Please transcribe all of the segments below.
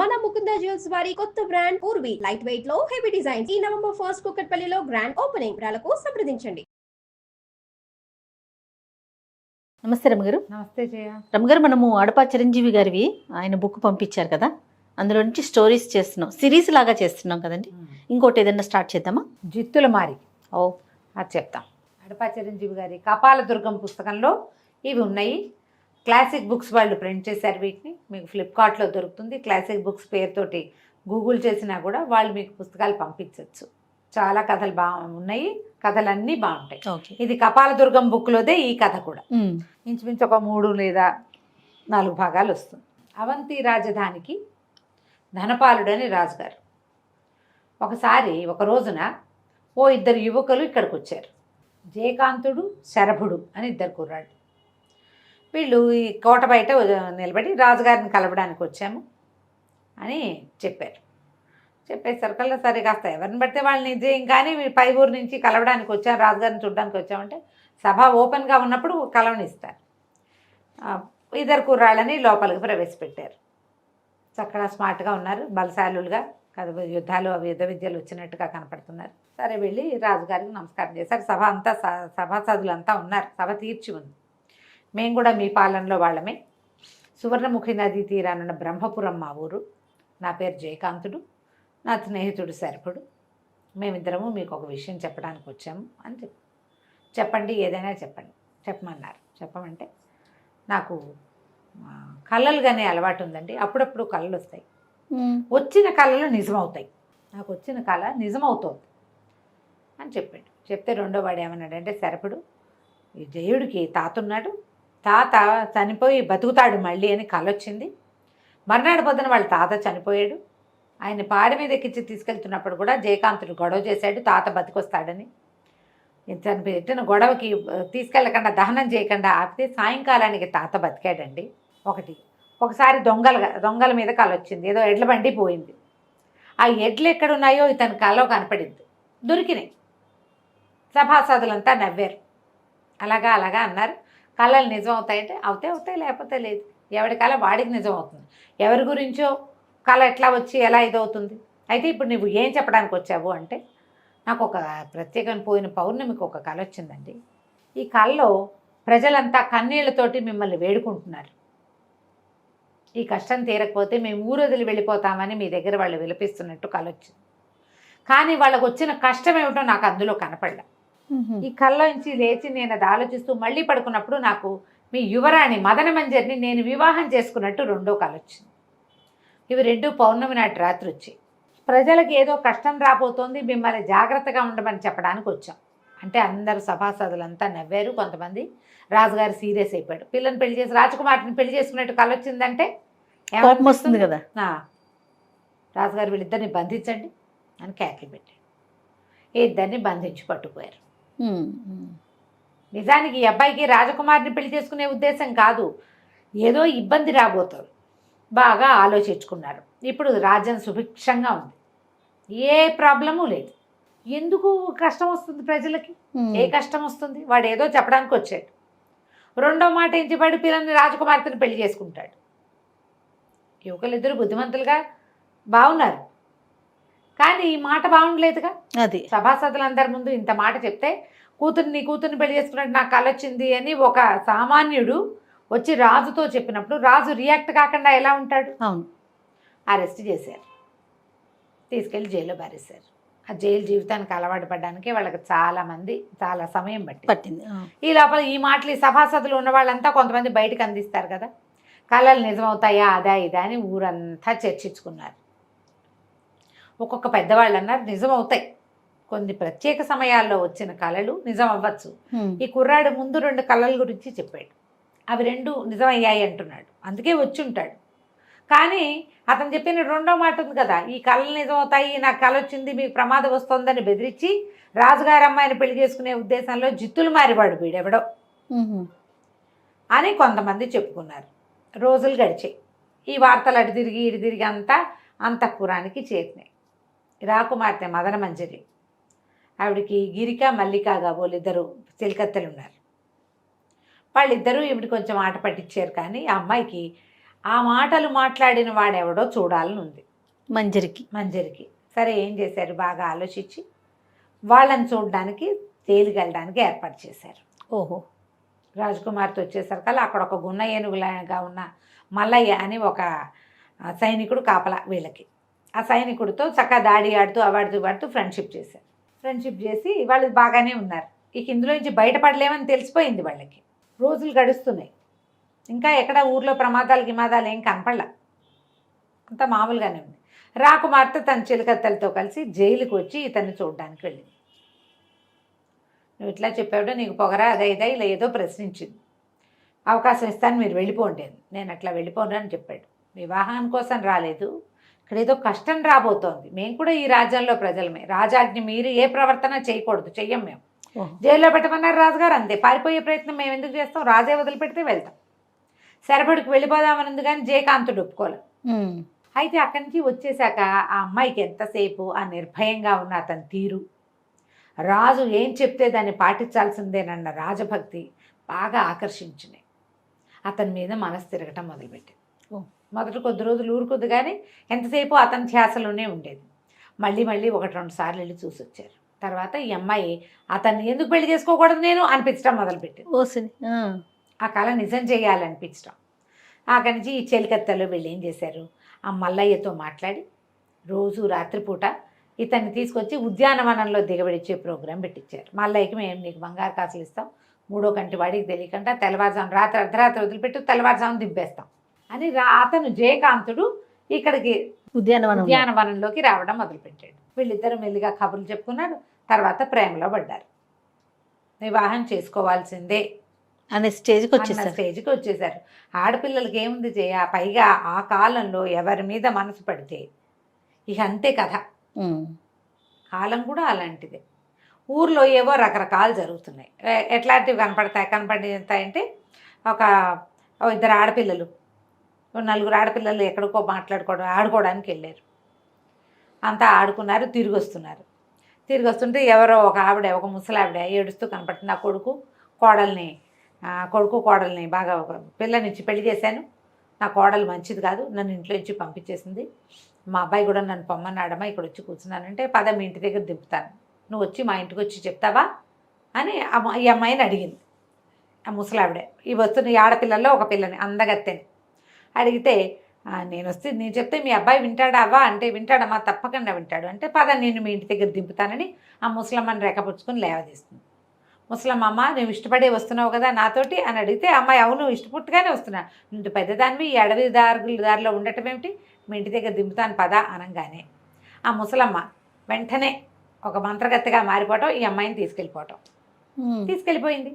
మన ముకుంద జ్యువెల్స్ వారి కొత్త బ్రాండ్ పూర్వి లైట్ వెయిట్ లో హెవీ డిజైన్స్ ఈ నవంబర్ 1 కుక్కట్పల్లిలో గ్రాండ్ ఓపెనింగ్ వివరాలకు సంప్రదించండి. నమస్తే రమగారు. నమస్తే జయ. రమగారు, మనము అడపా చిరంజీవి గారివి ఆయన బుక్ పంపించారు కదా, అందులో నుంచి స్టోరీస్ చేస్తున్నాం, సిరీస్ లాగా చేస్తున్నాం కదండి. ఇంకోటి ఏదైనా స్టార్ట్ చేద్దామా? జిత్తుల మారి ఓ అది చెప్తాం. అడపా చిరంజీవి గారి కపాల దుర్గం పుస్తకంలో ఇవి ఉన్నాయి. క్లాసిక్ బుక్స్ వాళ్ళు ప్రింట్ చేశారు. వీటిని మీకు ఫ్లిప్కార్ట్లో దొరుకుతుంది. క్లాసిక్ బుక్స్ పేరుతోటి గూగుల్ చేసినా కూడా వాళ్ళు మీకు పుస్తకాలు పంపించవచ్చు. చాలా కథలు ఉన్నాయి, కథలన్నీ బాగుంటాయి. ఇది కపాల దుర్గం బుక్లోదే ఈ కథ కూడా. ఇంచుమించు ఒక 3 లేదా 4 భాగాలు వస్తుంది. అవంతి రాజధానికి ధనపాలుడని రాజుగారు ఒకసారి ఒక రోజున ఓ 2 యువకులు ఇక్కడికి వచ్చారు. జయకాంతుడు, శరభుడు అని 2 కుర్రాళ్ళు. వీళ్ళు ఈ కోట బయట నిలబడి రాజుగారిని కలవడానికి వచ్చాము అని చెప్పారు. చెప్పేసరికల్లా సరే కాస్త ఎవరిని పడితే వాళ్ళని నిజం కానీ పై ఊరు నుంచి కలవడానికి వచ్చాము, రాజుగారిని చూడడానికి వచ్చామంటే సభ ఓపెన్గా ఉన్నప్పుడు కలవనిస్తారు. 2 కుర్రాళ్ళని లోపలికి ప్రవేశపెట్టారు. చక్కగా స్మార్ట్గా ఉన్నారు, బలశాలులుగా యుద్ధాలు యుద్ధ విద్యలు వచ్చినట్టుగా కనపడుతున్నారు. సరే వెళ్ళి రాజుగారికి నమస్కారం చేశారు. సభ అంతా సభాసదులంతా ఉన్నారు, సభ తీర్చి ఉంది. మేము కూడా మీ పాలనలో వాళ్ళమే. సువర్ణముఖి నదీ తీరానున్న బ్రహ్మపురం మా ఊరు. నా పేరు జయకాంతుడు, నా స్నేహితుడు శరభుడు. మేమిద్దరము మీకు ఒక విషయం చెప్పడానికి వచ్చాము అని చెప్పండి, ఏదైనా చెప్పమన్నారు. చెప్పమంటే నాకు కళలు కానీ అలవాటు ఉందండి. అప్పుడప్పుడు కళలు వస్తాయి, వచ్చిన కళలు నిజమవుతాయి. నాకు వచ్చిన కళ నిజమవుతోంది అని చెప్పాడు. చెప్తే రెండో వాడు ఏమన్నాడంటే, శరభుడు, ఈ జయుడికి తాత ఉన్నాడు, తాత చనిపోయి బతుకుతాడు మళ్ళీ అని కళ వచ్చింది. మర్నాడు పొద్దున వాళ్ళ తాత చనిపోయాడు. ఆయన పాడి మీద ఎక్కించి తీసుకెళ్తున్నప్పుడు కూడా జయకాంతుడు గొడవ చేశాడు, తాత బతికొస్తాడని. పెట్టిన గొడవకి తీసుకెళ్ళకుండా దహనం చేయకుండా ఆపితే సాయంకాలానికి తాత బతికాడండి. ఒకసారి దొంగల మీద కళ వచ్చింది. ఏదో ఎడ్ల బండి పోయింది. ఆ ఎడ్లు ఎక్కడున్నాయో ఇతని కళలో కనపడింది. దొరికినాయి. సభాసదులంతా నవ్వారు. అలాగా అన్నారు. కళలు నిజం అవుతాయంటే అవుతాయి, లేకపోతే లేదు. ఎవరి కళ వాడికి నిజం అవుతుంది. ఎవరి గురించో కళ ఎట్లా వచ్చి ఎలా ఇదవుతుంది. అయితే ఇప్పుడు నువ్వు ఏం చెప్పడానికి వచ్చావు అంటే, నాకు ఒక ప్రత్యేకమైన పోయిన పౌర్ణమికి ఒక కళ వచ్చిందండి. ఈ కళలో ప్రజలంతా కన్నీళ్లతోటి మిమ్మల్ని వేడుకుంటున్నారు. ఈ కష్టం తీరకపోతే మేము ఊరొదిలి వెళ్ళిపోతామని మీ దగ్గర వాళ్ళు విలపిస్తున్నట్టు కళ వచ్చింది. కానీ వాళ్ళకు వచ్చిన కష్టం ఏమిటో నాకు అందులో కనపడలే. ఈ కళ్ళలో నుంచి లేచి నేను అది ఆలోచిస్తూ మళ్ళీ పడుకున్నప్పుడు నాకు మీ యువరాణి మదన మంజరిని నేను వివాహం చేసుకున్నట్టు రెండో కళ వచ్చింది. ఇవి 2 పౌర్ణమి నాటి రాత్రి వచ్చాయి. ప్రజలకు ఏదో కష్టం రాబోతోంది, మిమ్మల్ని జాగ్రత్తగా ఉండమని చెప్పడానికి వచ్చాం అంటే అందరు సభాసదులంతా నవ్వారు. కొంతమంది రాజుగారు సీరియస్ అయిపోయాడు. పిల్లని పెళ్లి చేసి రాజకుమార్ని పెళ్లి చేసుకున్నట్టు కళ వచ్చిందంటే కోపం వస్తుంది కదా. రాజుగారు వీళ్ళిద్దరిని బంధించండి అని కేకలు పెట్టాడు. ఇద్దరిని బంధించి పట్టుకుపోయారు. నిజానికి ఈ అబ్బాయికి రాజకుమారిని పెళ్లి చేసుకునే ఉద్దేశం కాదు, ఏదో ఇబ్బంది రాబోతుంది. బాగా ఆలోచించుకున్నారు. ఇప్పుడు రాజ్యం సుభిక్షంగా ఉంది, ఏ ప్రాబ్లము లేదు. ఎందుకు కష్టం వస్తుంది ప్రజలకి? ఏ కష్టం వస్తుంది? వాడు ఏదో చెప్పడానికి వచ్చాడు. రెండో మాట ఎంచిపడి పిల్లల్ని రాజకుమార్తెను పెళ్లి చేసుకుంటాడు. యువకులిద్దరు బుద్ధిమంతులుగా బాగున్నారు, కానీ ఈ మాట బాగుండలేదుగా. అది సభాసదులందరి ముందు ఇంత మాట చెప్తే కూతుర్ని పెళ్లి చేసుకున్నట్టు నాకు కళ వచ్చింది అని ఒక సామాన్యుడు వచ్చి రాజుతో చెప్పినప్పుడు రాజు రియాక్ట్ కాకుండా ఎలా ఉంటాడు? అవును. అరెస్ట్ చేశారు, తీసుకెళ్ళి జైల్లో పారేశారు. ఆ జైలు జీవితానికి అలవాటు పడడానికి వాళ్ళకి చాలా సమయం పట్టింది. ఈ లోపల ఈ మాటలు ఈ సభాసదులు ఉన్న వాళ్ళంతా కొంతమంది బయటకు అందిస్తారు కదా, కళలు నిజమవుతాయా అదా ఇదా అని ఊరంతా చర్చించుకున్నారు. ఒక్కొక్క పెద్దవాళ్ళు అన్నారు నిజమవుతాయి, కొన్ని ప్రత్యేక సమయాల్లో వచ్చిన కళలు నిజం అవ్వచ్చు. ఈ కుర్రాడు ముందు 2 కళల గురించి చెప్పాడు, అవి 2 నిజమయ్యాయి అంటున్నాడు. అందుకే వచ్చి ఉంటాడు. కానీ అతను చెప్పిన రెండో మాట ఉంది కదా, ఈ కళలు నిజమవుతాయి, నాకు కళ వచ్చింది, మీకు ప్రమాదం వస్తుందని బెదిరించి రాజుగారి అమ్మాయిని పెళ్లి చేసుకునే ఉద్దేశంలో జిత్తులు మారివాడు వీడెవడో అని కొంతమంది చెప్పుకున్నారు. రోజులు గడిచాయి. ఈ వార్తలు అటు తిరిగి అంతా అంతఃపురానికి చేరినాయి. రాకుమార్తె మదన మంజరి, ఆవిడికి గిరిక మల్లిక కాబోలిద్దరు చెలికత్తెలు ఉన్నారు. వాళ్ళిద్దరూ ఈవిడ కొంచెం ఆట పట్టించారు. కానీ ఆ అమ్మాయికి ఆ మాటలు మాట్లాడిన వాడెవడో చూడాలని ఉంది మంజరికి. సరే ఏం చేశారు, బాగా ఆలోచించి వాళ్ళని చూడడానికి తేలికెళ్ళడానికి ఏర్పాటు చేశారు. ఓహో. రాజకుమార్తో వచ్చేసరికల్లా అక్కడ ఒక గున్న ఏనుగులాగా ఉన్న మల్లయ్య అని ఒక సైనికుడు కాపలా వీళ్ళకి. ఆ సైనికుడితో చక్కగా దాడి ఆడుతూ వాడుతూ ఫ్రెండ్షిప్ చేశారు. ఫ్రెండ్షిప్ చేసి వాళ్ళు బాగానే ఉన్నారు. ఇక ఇందులో నుంచి బయటపడలేమని తెలిసిపోయింది వాళ్ళకి. రోజులు గడుస్తున్నాయి, ఇంకా ఎక్కడ ఊర్లో గిమాదాలు ఏం కనపడలా, అంతా మామూలుగానే ఉంది. రాకుమార్తె తన చిలకత్తలతో కలిసి జైలుకి వచ్చి ఇతన్ని చూడడానికి వెళ్ళింది. నువ్వు ఇట్లా చెప్పావుడో నీకు పొగరా అదైదా ఇలా ఏదో ప్రశ్నించింది. అవకాశం ఇస్తాను మీరు వెళ్ళిపోండి. నేను అట్లా వెళ్ళిపోను అని చెప్పాడు. వివాహం కోసం రాలేదు, ఇక్కడ ఏదో కష్టం రాబోతోంది. మేము కూడా ఈ రాజ్యంలో ప్రజలమే, రాజాజ్ఞ మీరు ఏ ప్రవర్తన చేయకూడదు, చెయ్యం మేము. జైల్లో పెట్టమన్నారు రాజుగారు, అంతే. పారిపోయే ప్రయత్నం మేము ఎందుకు చేస్తాం, రాజే వదిలిపెడితే వెళ్తాం. శరభడికి వెళ్ళిపోదామని కానీ జయకాంతుడు ఒప్పుకోలేదు. అయితే అక్కడి నుంచి వచ్చేసాక ఆ అమ్మాయికి ఎంతసేపు ఆ నిర్భయంగా ఉన్న అతని తీరు, రాజు ఏం చెప్తే దాన్ని పాటించాల్సిందేనన్న రాజభక్తి బాగా ఆకర్షించినాయి. అతని మీద మనసు తిరగటం మొదలుపెట్టింది. మొదటి కొద్ది రోజులు ఊరుకొద్దు కానీ ఎంతసేపు అతని ధ్యాసలోనే ఉండేది. మళ్ళీ 1-2 సార్లు వెళ్ళి చూసి వచ్చారు. తర్వాత ఈ అమ్మాయి అతన్ని ఎందుకు పెళ్లి చేసుకోకూడదు నేను అనిపించడం మొదలుపెట్టింది. ఆ కళ నిజం చేయాలనిపించడం. అక్కడి నుంచి ఈ చెలికత్తెలో వీళ్ళు ఏం చేశారు, ఆ మల్లయ్యతో మాట్లాడి రోజు రాత్రిపూట ఇతన్ని తీసుకొచ్చి ఉద్యానవనంలో దిగబడిచ్చే ప్రోగ్రాం పెట్టించారు. మల్లయ్యకి మేము నీకు బంగారు కాసులు ఇస్తాం, 3వ కంటి వాడికి తెలియకుండా తెల్లవారుజాము అర్ధరాత్రి వదిలిపెట్టి తెల్లవారుజాము దింపేస్తాం అని అతను జయకాంతుడు ఇక్కడికి ఉద్యానవనంలోకి రావడం మొదలుపెట్టాడు. వీళ్ళిద్దరూ మెల్లిగా కబుర్లు చెప్పుకున్నారు. తర్వాత ప్రేమలో పడ్డారు. వివాహం చేసుకోవాల్సిందే అనే స్టేజ్కి వచ్చేసారు. ఆడపిల్లలకి ఏముంది పైగా ఆ కాలంలో ఎవరి మీద మనసు పడితే ఇక అంతే కథ. కాలం కూడా అలాంటిదే. ఊర్లో ఏవో రకరకాలు జరుగుతున్నాయి. ఎట్లాంటివి కనపడతాయంటే ఒక 2 ఆడపిల్లలు 4 ఆడపిల్లలు ఎక్కడికో ఆడుకోవడానికి వెళ్ళారు. అంతా ఆడుకున్నారు, తిరిగి వస్తుంటే ఎవరో ఒక ముసలావిడ ఏడుస్తూ కనపడుతుంది. నా కొడుకు కోడల్ని బాగా పిల్లనిచ్చి పెళ్లి చేశాను, నా కోడలు మంచిది కాదు, నన్ను ఇంట్లో నుంచి పంపించేసింది, మా అబ్బాయి కూడా నన్ను పొమ్మన్నాడమ్మా, ఇక్కడ వచ్చి కూర్చున్నానంటే పద మీ ఇంటి దగ్గర దింపుతాను, నువ్వు వచ్చి మా ఇంటికి వచ్చి చెప్తావా అని ఈ అమ్మాయిని అడిగింది. ఆ ముసలావిడే ఈ వస్తున్న ఈ ఆడపిల్లల్లో ఒక పిల్లని అందగత్తెని అడిగితే, నేను చెప్తే మీ అబ్బాయి వింటాడావా అంటే, వింటాడమ్మా, తప్పకుండా వింటాడు అంటే, పద నేను మీ ఇంటి దగ్గర దింపుతానని ఆ ముసలమ్మని రేఖపుచ్చుకొని లేవదీస్తుంది. ముసలమ్మ, నువ్వు ఇష్టపడే వస్తున్నావు కదా నాతోటి అని అడిగితే, అమ్మాయి అవును ఇష్టపుట్టుగానే వస్తున్నా, నువ్వు పెద్దదానివి ఈ అడవి దారిలో ఉండటం ఏమిటి, మీ ఇంటి దగ్గర దింపుతాను పద అనగానే ఆ ముసలమ్మ వెంటనే ఒక మంత్రగత్తెగా మారిపోవటం, ఈ అమ్మాయిని తీసుకెళ్ళిపోయింది.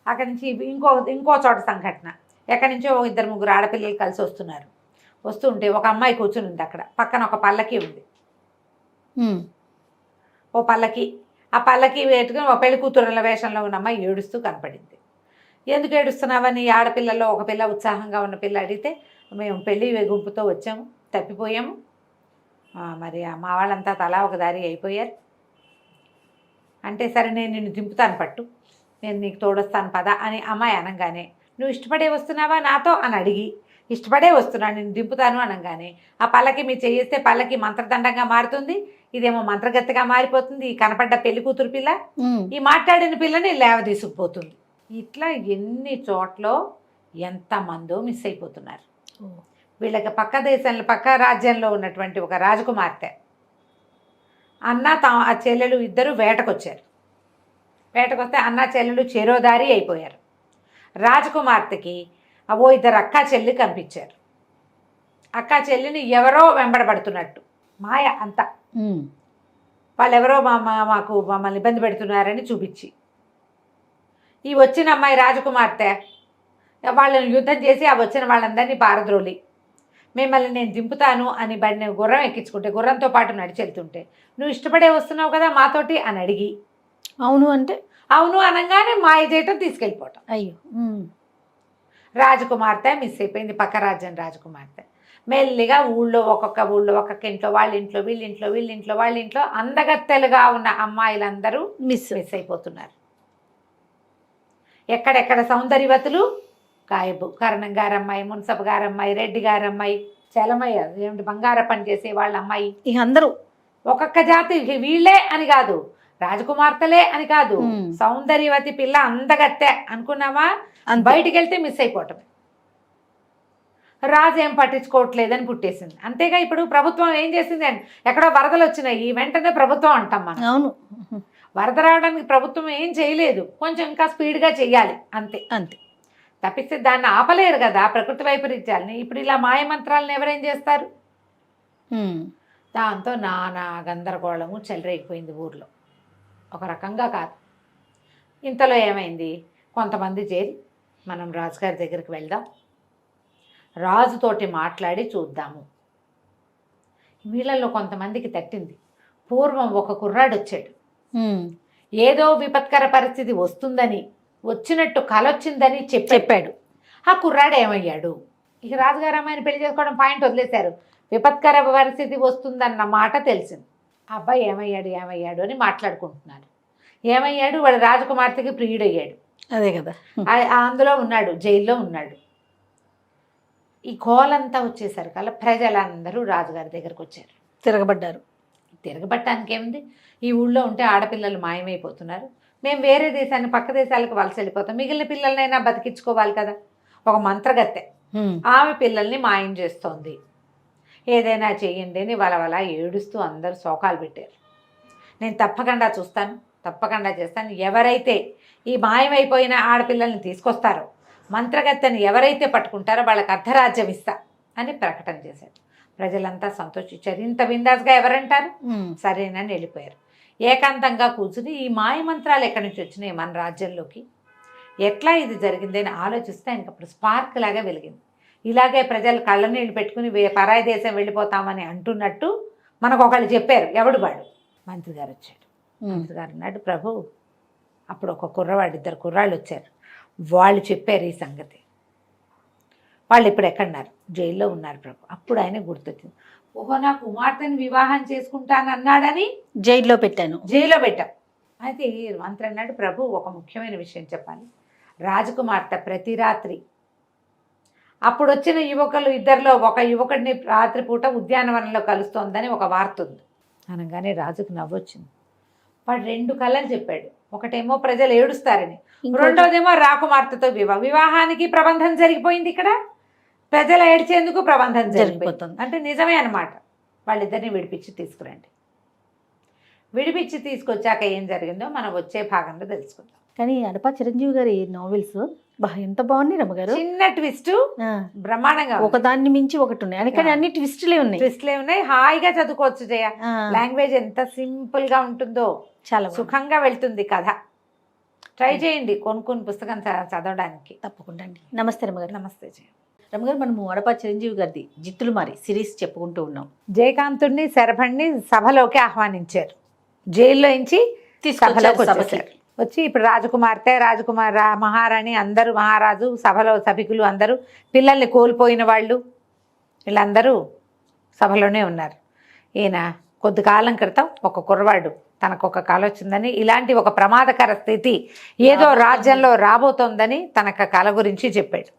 అక్కడి నుంచి ఇంకో చోట సంఘటన. ఎక్కడి నుంచో 2-3 ఆడపిల్లలు కలిసి వస్తుంటే ఒక అమ్మాయి కూర్చుని ఉంది. అక్కడ పక్కన ఒక పల్లకి ఉంది. ఓ పల్లకి, ఆ పల్లకి వేటుకుని ఒక పెళ్లి కూతురుల వేషంలో ఉన్న అమ్మాయి ఏడుస్తూ కనపడింది. ఎందుకు ఏడుస్తున్నావని ఆడపిల్లలో ఒక పిల్ల, ఉత్సాహంగా ఉన్న పిల్ల అడిగితే, మేము పెళ్లి గుంపుతో వచ్చాము, తప్పిపోయాము, మరి మా వాళ్ళంతా తలా ఒక దారి అయిపోయారు అంటే, సరే నేను నిన్ను దింపుతాను పట్టు, నేను నీకు తోడొస్తాను పద అని అమ్మాయి అనగానే, నువ్వు ఇష్టపడే వస్తున్నావా నాతో అని అడిగి, ఇష్టపడే వస్తున్నాను నేను దింపుతాను అనగానే ఆ పల్లకి మీరు చేయిస్తే పల్లకి మంత్రదండంగా మారుతుంది, ఇదేమో మంత్రగత్తెగా మారిపోతుంది, ఈ కనపడ్డ పెళ్లి కూతురు పిల్ల ఈ మాట్లాడిన పిల్లని లేవదీసుకుపోతుంది. ఇట్లా ఎన్ని చోట్ల ఎంతమందో మిస్ అయిపోతున్నారు. వీళ్ళకి పక్క రాజ్యంలో ఉన్నటువంటి ఒక రాజకుమార్తె అన్న ఆ చెల్లెలు ఇద్దరు వేటకొచ్చారు. వేటకొస్తే అన్న చెల్లెలు చెరోదారి అయిపోయారు. రాజకుమార్తెకి 2 అక్కా చెల్లి కనిపించారు. అక్కా చెల్లిని ఎవరో వెంబడబడుతున్నట్టు మాయ అంతా, వాళ్ళెవరో మమ్మల్ని ఇబ్బంది పెడుతున్నారని చూపించి, ఈ వచ్చిన అమ్మాయి రాజకుమార్తె వాళ్ళని యుద్ధం చేసి ఆ వచ్చిన వాళ్ళందరినీ పారద్రోలి, మిమ్మల్ని నేను దింపుతాను అని బండి గుర్రం ఎక్కించుకుంటే, గుర్రంతో పాటు నడిచెళ్తుంటే, నువ్వు ఇష్టపడే వస్తున్నావు కదా మాతోటి అని అడిగి, అవును అనగానే మాయ చేయటం, తీసుకెళ్ళిపోవటం. అయ్యో, రాజకుమార్తె మిస్ అయిపోయింది. పక్క రాజ్యం రాజకుమార్తె మెల్లిగా ఒక్కొక్క ఊళ్ళో ఒక్కొక్క ఇంట్లో, వాళ్ళ ఇంట్లో వీళ్ళింట్లో వాళ్ళ ఇంట్లో అందగత్తెలుగా ఉన్న అమ్మాయిలందరూ మిస్ అయిపోతున్నారు. ఎక్కడెక్కడ సౌందర్యవతులు కరణం గారు అమ్మాయి, మున్సబ్ గారు అమ్మాయి, రెడ్డి గారు అమ్మాయి, చలమయ్య ఏమిటి బంగార పని చేసే వాళ్ళ అమ్మాయి, ఇక అందరూ ఒక్కొక్క జాతి వీళ్ళే అని కాదు, రాజకుమార్తెలే అని కాదు, సౌందర్యవతి పిల్ల అందగత్తె అనుకున్నావా, బయటికి వెళ్తే మిస్ అయిపోవటమే. రాజు ఏం పట్టించుకోవట్లేదని పుట్టేసింది. అంతేగా ఇప్పుడు ప్రభుత్వం ఏం చేసింది అంటే, ఎక్కడో వరదలు వచ్చినాయి వెంటనే ప్రభుత్వం అంటాం మనం. అవును, వరద రావడానికి ప్రభుత్వం ఏం చేయలేదు, కొంచెం ఇంకా స్పీడ్గా చెయ్యాలి అంతే అంతే. తప్పిస్తే దాన్ని ఆపలేరు కదా ప్రకృతి వైపరీత్యాలని. ఇప్పుడు ఇలా మాయమంత్రాలను ఎవరేం చేస్తారు? దాంతో నానా గందరగోళము చెలరేగిపోయింది ఊర్లో. ఒక రకంగా కాదు. ఇంతలో ఏమైంది, కొంతమంది చేరి మనం రాజుగారి దగ్గరికి వెళ్దాం, రాజుతోటి మాట్లాడి చూద్దాము. వీళ్ళల్లో కొంతమందికి తట్టింది. పూర్వం ఒక కుర్రాడు వచ్చాడు, ఏదో విపత్కర పరిస్థితి వస్తుందని, వచ్చినట్టు కలొచ్చిందని చెప్పాడు. ఆ కుర్రాడు ఏమయ్యాడు? ఇక రాజుగారు అమ్మాయిని పెళ్లి చేసుకోవడం పాయింట్ వదిలేశారు. విపత్కర పరిస్థితి వస్తుందన్న మాట తెలిసింది. ఆ అబ్బాయి ఏమయ్యాడు అని మాట్లాడుకుంటున్నారు. ఏమయ్యాడు? వాడు రాజకుమార్తెకి ప్రియుడయ్యాడు. అదే కదా, అందులో ఉన్నాడు, జైల్లో ఉన్నాడు. ఈ కోలంతా వచ్చేసరికి అలా ప్రజలందరూ రాజుగారి దగ్గరకు వచ్చారు, తిరగబడ్డారు. తిరగబట్టడానికి ఏముంది, ఈ ఊళ్ళో ఉంటే ఆడపిల్లలు మాయమైపోతున్నారు, మేము వేరే దేశాన్ని పక్క దేశాలకు వలస వెళ్ళిపోతాం, మిగిలిన పిల్లలనైనా బతికించుకోవాలి కదా. ఒక మంత్రగత్తె ఆమె పిల్లల్ని మాయం చేస్తోంది, ఏదైనా చెయ్యండి అని వలవల ఏడుస్తూ అందరూ శోకాలు పెట్టారు. నేను తప్పకుండా చూస్తాను, తప్పకుండా చేస్తాను, ఎవరైతే ఈ మాయమైపోయిన ఆడపిల్లల్ని తీసుకొస్తారో, మంత్రగత్తెని ఎవరైతే పట్టుకుంటారో వాళ్ళకి అర్ధరాజ్యం ఇస్తా అని ప్రకటన చేశారు. ప్రజలంతా సంతోషించారు. ఇంత బిందాస్గా ఎవరంటారు? సరేనని వెళ్ళిపోయారు. ఏకాంతంగా కూర్చుని ఈ మాయమంత్రాలు ఎక్కడి నుంచి వచ్చినాయి మన రాజ్యంలోకి, ఎట్లా ఇది జరిగింది అని ఆలోచిస్తే ఇంకప్పుడు స్పార్క్ లాగా వెలిగింది. ఇలాగే ప్రజలు కళ్ళ నీళ్ళు పెట్టుకుని పరాయి దేశం వెళ్ళిపోతామని అంటున్నట్టు మనకు ఒకళ్ళు చెప్పారు. ఎవడు వాడు? మంత్రి గారు వచ్చాడు. మంత్రి గారు అన్నాడు, ప్రభు అప్పుడు ఒక కుర్రవాడు, 2 కుర్రాళ్ళు వచ్చారు, వాళ్ళు చెప్పారు ఈ సంగతి. వాళ్ళు ఇప్పుడు ఎక్కడున్నారు? జైల్లో ఉన్నారు ప్రభు. అప్పుడు ఆయన గుర్తొచ్చింది, ఓహో నా కుమార్తెని వివాహం చేసుకుంటానన్నాడని జైల్లో పెట్టాను, జైల్లో పెట్టాం. అయితే మంత్రి అన్నాడు, ప్రభు ఒక ముఖ్యమైన విషయం చెప్పాలి. రాజకుమార్తె ప్రతి రాత్రి అప్పుడు వచ్చిన యువకులు ఇద్దరిలో ఒక యువకుడిని రాత్రిపూట ఉద్యానవనంలో కలుస్తోందని ఒక వార్త ఉంది అనగానే రాజుకు నవ్వొచ్చింది. వాడు 2 కళలు చెప్పాడు. ఒకటేమో ప్రజలు ఏడుస్తారని, రెండోదేమో రాకుమార్తెతో వివాహానికి ప్రబంధం జరిగిపోయింది. ఇక్కడ ప్రజలు ఏడ్చేందుకు ప్రబంధం జరిగిపోతుంది అంటే నిజమే అన్నమాట. వాళ్ళిద్దరిని విడిపించి తీసుకురండి. విడిపించి తీసుకొచ్చాక ఏం జరిగిందో మనం వచ్చే భాగంలో తెలుసుకుందాం. కానీ అడపా చిరంజీవి గారి నావెల్స్ ఎంత బాగున్నాయి రమ్మగారు. చిన్న ట్విస్ట్ బ్రహ్మాండంగా, ఒక దాన్ని మించి ఒకటి ఉన్నాయి. కానీ అన్ని ట్విస్టులే ఉన్నాయి. హాయిగా చదువుకోవచ్చు జయ. లాంగ్వేజ్ ఎంత సింపుల్ గా ఉంటుందో, చాలా సుఖంగా వెళ్తుంది కథ. ట్రై చేయండి కొనుక్కుని పుస్తకం చదవడానికి. తప్పకుండా అండి. నమస్తే రమ్మగారు. నమస్తే జయ. రమ్మగారు, మనము అడపా చిరంజీవి గారిది జిత్తులు మారి సిరీస్ చెప్పుకుంటూ ఉన్నాం. జయకాంతుడిని శరభణ్ణి సభలోకి ఆహ్వానించారు. జైల్లో నుంచి సభలోకి వచ్చి ఇప్పుడు రాజకుమార్తె, మహారాణి అందరూ, మహారాజు, సభలో సభికులు అందరూ, పిల్లల్ని కోల్పోయిన వాళ్ళు వీళ్ళందరూ సభలోనే ఉన్నారు. ఈయన కొద్ది కాలం క్రితం ఒక కుర్రవాడు తనకు ఒక కల వచ్చిందని, ఇలాంటి ఒక ప్రమాదకర స్థితి ఏదో రాజ్యంలో రాబోతోందని తనకు కల గురించి చెప్పాడు.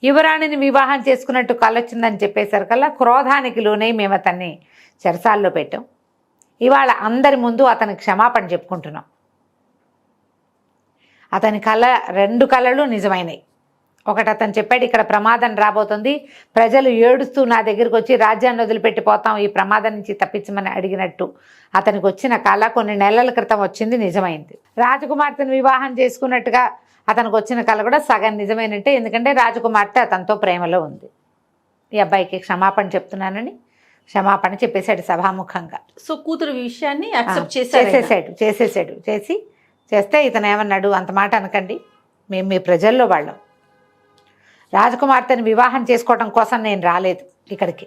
యువరాణిని వివాహం చేసుకున్నట్టు కల వచ్చిందని చెప్పేసరికల్లా క్రోధానికి లోనై మేము అతన్ని చెరసాల్లో పెట్టాం. ఇవాళ అందరి ముందు అతని క్షమాపణ చెప్పుకుంటున్నాం. అతని 2 కళలు నిజమైనవి. ఒకటి అతను చెప్పాడు, ఇక్కడ ప్రమాదం రాబోతుంది, ప్రజలు ఏడుస్తూ నా దగ్గరికి వచ్చి రాజ్యాన్ని వదిలిపెట్టిపోతాం, ఈ ప్రమాదం నుంచి తప్పించమని అడిగినట్టు అతనికి వచ్చిన కళ కొన్ని నెలల క్రితం వచ్చింది, నిజమైంది. రాజకుమార్తెను వివాహం చేసుకున్నట్టుగా అతనికి వచ్చిన కళ కూడా సగం నిజమైనట్టే. ఎందుకంటే రాజకుమార్తె అతనితో ప్రేమలో ఉంది. ఈ అబ్బాయికి క్షమాపణ చెప్తున్నానని క్షమాపణ చెప్పేశాడు సభాముఖంగా. సో కూతురు విషయాన్ని చేస్తే ఇతను ఏమన్నాడు, అంత మాట అనకండి, మేము మీ ప్రజల్లో వాళ్ళం, రాజకుమార్తెని వివాహం చేసుకోవడం కోసం నేను రాలేదు ఇక్కడికి,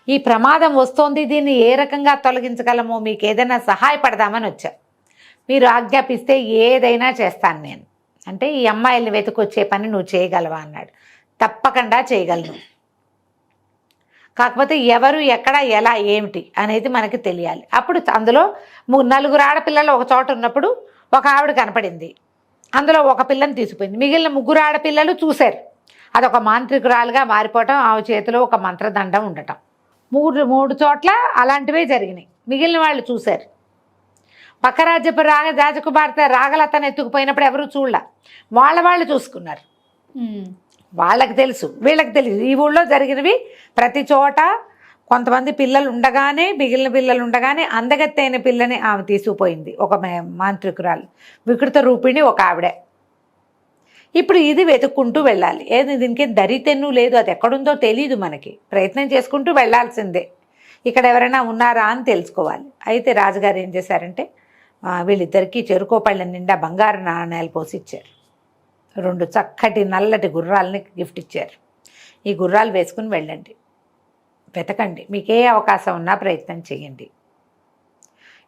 ఈ ప్రమాదం వస్తోంది, దీన్ని ఏ రకంగా తొలగించగలమో మీకు ఏదైనా సహాయపడదామని వచ్చా, మీరు ఆజ్ఞాపిస్తే ఏదైనా చేస్తాను నేను అంటే, ఈ అమ్మాయిల్ని వెతుకొచ్చే పని నువ్వు చేయగలవా అన్నాడు. తప్పకుండా చేయగలను, కాకపోతే ఎవరు ఎక్కడ ఎలా ఏమిటి అనేది మనకి తెలియాలి. అప్పుడు అందులో 4 ఆడపిల్లలు ఒక చోట ఉన్నప్పుడు ఒక ఆవిడ కనపడింది, అందులో ఒక పిల్లని తీసుకుపోయింది, మిగిలిన 3 ఆడపిల్లలు చూశారు అదొక మాంత్రికురాలుగా మారిపోవటం, ఆమె చేతిలో ఒక మంత్రదండం ఉండటం. మూడు చోట్ల అలాంటివే జరిగినాయి. మిగిలిన వాళ్ళు చూశారు. పక్క రాజ్యపు రాజకుమార్తె రాగలతను ఎత్తుకుపోయినప్పుడు ఎవరు చూడలే, వాళ్ళు చూసుకున్నారు. వాళ్ళకి తెలుసు, వీళ్ళకి తెలియదు. ఈ ఊళ్ళో జరిగినవి ప్రతి చోట కొంతమంది పిల్లలు ఉండగానే, మిగిలిన పిల్లలు ఉండగానే అందగత్తైన పిల్లని ఆమె తీసుకుపోయింది, ఒక మాంత్రికురాలు, వికృత రూపిణి ఒక ఆవిడే. ఇప్పుడు ఇది వెతుక్కుంటూ వెళ్ళాలి. ఏది దీనికి దరితెన్ను లేదు, అది ఎక్కడుందో తెలియదు మనకి, ప్రయత్నం చేసుకుంటూ వెళ్ళాల్సిందే. ఇక్కడ ఎవరైనా ఉన్నారా అని తెలుసుకోవాలి. అయితే రాజుగారు ఏం చేశారంటే వీళ్ళిద్దరికీ చెరుకోపళ్ళ నిండా బంగారు నాణేలు పోసి ఇచ్చారు. 2 చక్కటి నల్లటి గుర్రాలని గిఫ్ట్ ఇచ్చారు. ఈ గుర్రాలు వేసుకుని వెళ్ళండి, వెతకండి, మీకే అవకాశం ఉన్నా ప్రయత్నం చేయండి.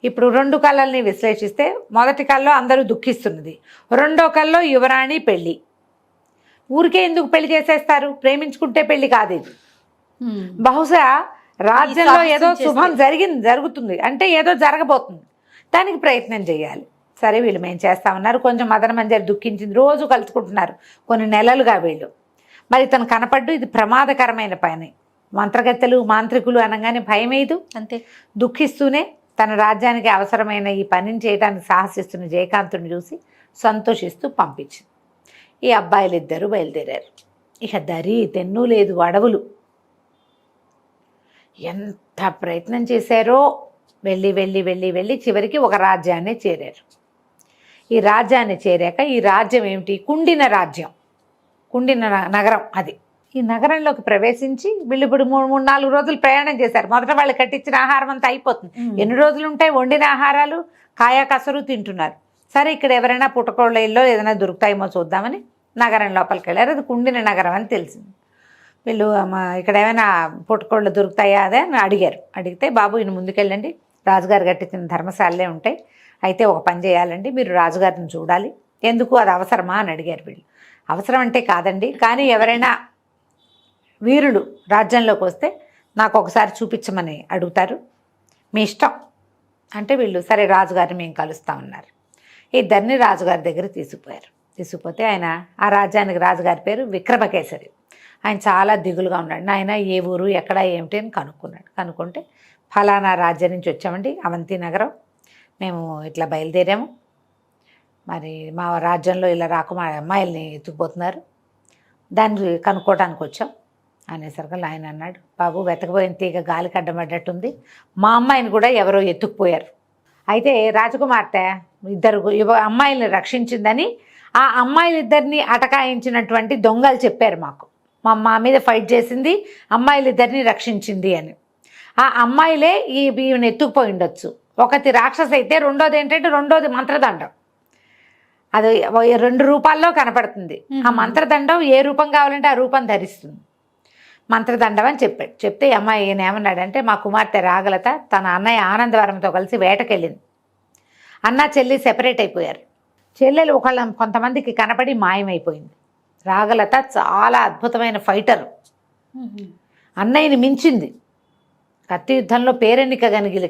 ఇప్పుడు 2 కళల్ని విశ్లేషిస్తే మొదటి కళలో అందరూ దుఃఖిస్తున్నది, రెండో కళలో యువరాణి పెళ్ళి. ఊరికే ఎందుకు పెళ్లి చేసేస్తారు? ప్రేమించుకుంటే పెళ్లి కాదు ఇది. బహుశా రాజ్యంలో ఏదో శుభం జరుగుతుంది అంటే ఏదో జరగబోతుంది, దానికి ప్రయత్నం చేయాలి. సరే వీళ్ళు మేము చేస్తామన్నారు. కొంచెం మదన మంజరి దుఃఖించింది, రోజు కలుసుకుంటున్నారు కొన్ని నెలలుగా వీళ్ళు. మరి తను కనపడ్డు, ఇది ప్రమాదకరమైన పని. మంత్రగత్తెలు మాంత్రికులు అనగానే భయమేదు, అంతే. దుఃఖిస్తూనే తన రాజ్యానికి అవసరమైన ఈ పనిని చేయడానికి సాహసిస్తున్న జయకాంతుని చూసి సంతోషిస్తూ పంపించింది. ఈ అబ్బాయిలు ఇద్దరు బయలుదేరారు. ఇక దరి తెన్ను లేదు, అడవులు. ఎంత ప్రయత్నం చేశారో, వెళ్ళి చివరికి ఒక రాజ్యాన్ని చేరారు. ఈ రాజ్యాన్ని చేరాక ఈ రాజ్యం ఏమిటి? కుండిన రాజ్యం, కుండిన నగరం. అది ఈ నగరంలోకి ప్రవేశించి వీళ్ళు ఇప్పుడు 3-4 రోజులు ప్రయాణం చేశారు. మొదట వాళ్ళు కట్టించిన ఆహారం అంతా అయిపోతుంది. ఎన్ని రోజులు ఉంటాయి వండిన ఆహారాలు? కాయా కసరు తింటున్నారు. సరే ఇక్కడ ఎవరైనా పుట్టకోళ్ళ ఇల్లో ఏదైనా దొరుకుతాయేమో చూద్దామని నగరం లోపలికి వెళ్ళారు. అది కుండిన నగరం అని తెలిసింది. వీళ్ళు ఇక్కడ ఏమైనా పుట్టకోళ్ళు దొరుకుతాయా అదే అని అడిగారు. అడిగితే బాబు ఈయన ముందుకెళ్ళండి, రాజుగారు కట్టించిన ధర్మశాలలే ఉంటాయి. అయితే ఒక పని చేయాలండి, మీరు రాజుగారిని చూడాలి. ఎందుకు, అది అవసరమా అని అడిగారు వీళ్ళు. అవసరం అంటే కాదండి, కానీ ఎవరైనా వీరులు రాజ్యంలోకి వస్తే నాకు ఒకసారి చూపించమని అడుగుతారు, మీ ఇష్టం అంటే వీళ్ళు సరే రాజుగారిని మేము కలుస్తామన్నారు. ఇద్దరిని రాజుగారి దగ్గర తీసుకుపోతే ఆయన ఆ రాజ్యానికి రాజుగారి పేరు విక్రమకేసరి. ఆయన చాలా దిగులుగా ఉన్నాడు. ఆయన ఏ ఊరు ఎక్కడ ఏమిటి అని కనుక్కుంటే ఫలానా రాజ్యం నుంచి వచ్చామండి, అవంతి నగరం, మేము ఇట్లా బయలుదేరాము, మరి మా రాజ్యంలో ఇలా మా అమ్మాయిల్ని ఎత్తుకుపోతున్నారు, దాన్ని కనుక్కోవడానికి వచ్చాం అనేసరికి ఆయన అన్నాడు, బాబు వెతకపోయిన తీగ గాలికి అడ్డమడ్డట్టుంది, మా అమ్మాయిని కూడా ఎవరో ఎత్తుకుపోయారు. అయితే రాజకుమార్తె 2 అమ్మాయిల్ని రక్షించిందని ఆ అమ్మాయిలిద్దరిని అటకాయించినటువంటి దొంగలు చెప్పారు మాకు. మా మీద ఫైట్ చేసింది అమ్మాయిలిద్దరిని రక్షించింది అని. ఆ అమ్మాయిలే ఈమెను ఎత్తుకుపోయి ఉండొచ్చు. ఒకటి రాక్షస అయితే రెండోది మంత్రదండం. అది 2 రూపాల్లో కనపడుతుంది. ఆ మంత్రదండం ఏ రూపం కావాలంటే ఆ రూపం ధరిస్తుంది. మంత్రదండం అని చెప్పాడు. చెప్తే అమ్మాయి ఈయన ఏమన్నాడంటే, మా కుమార్తె రాగలత తన అన్నయ్య ఆనందవరంతో కలిసి వేటకెళ్ళింది. అన్న చెల్లి సెపరేట్ అయిపోయారు. చెల్లెలు కొంతమందికి కనపడి మాయమైపోయింది. రాగలత చాలా అద్భుతమైన ఫైటర్, అన్నయ్యని మించింది, కత్తి యుద్ధంలో పేరెన్నిక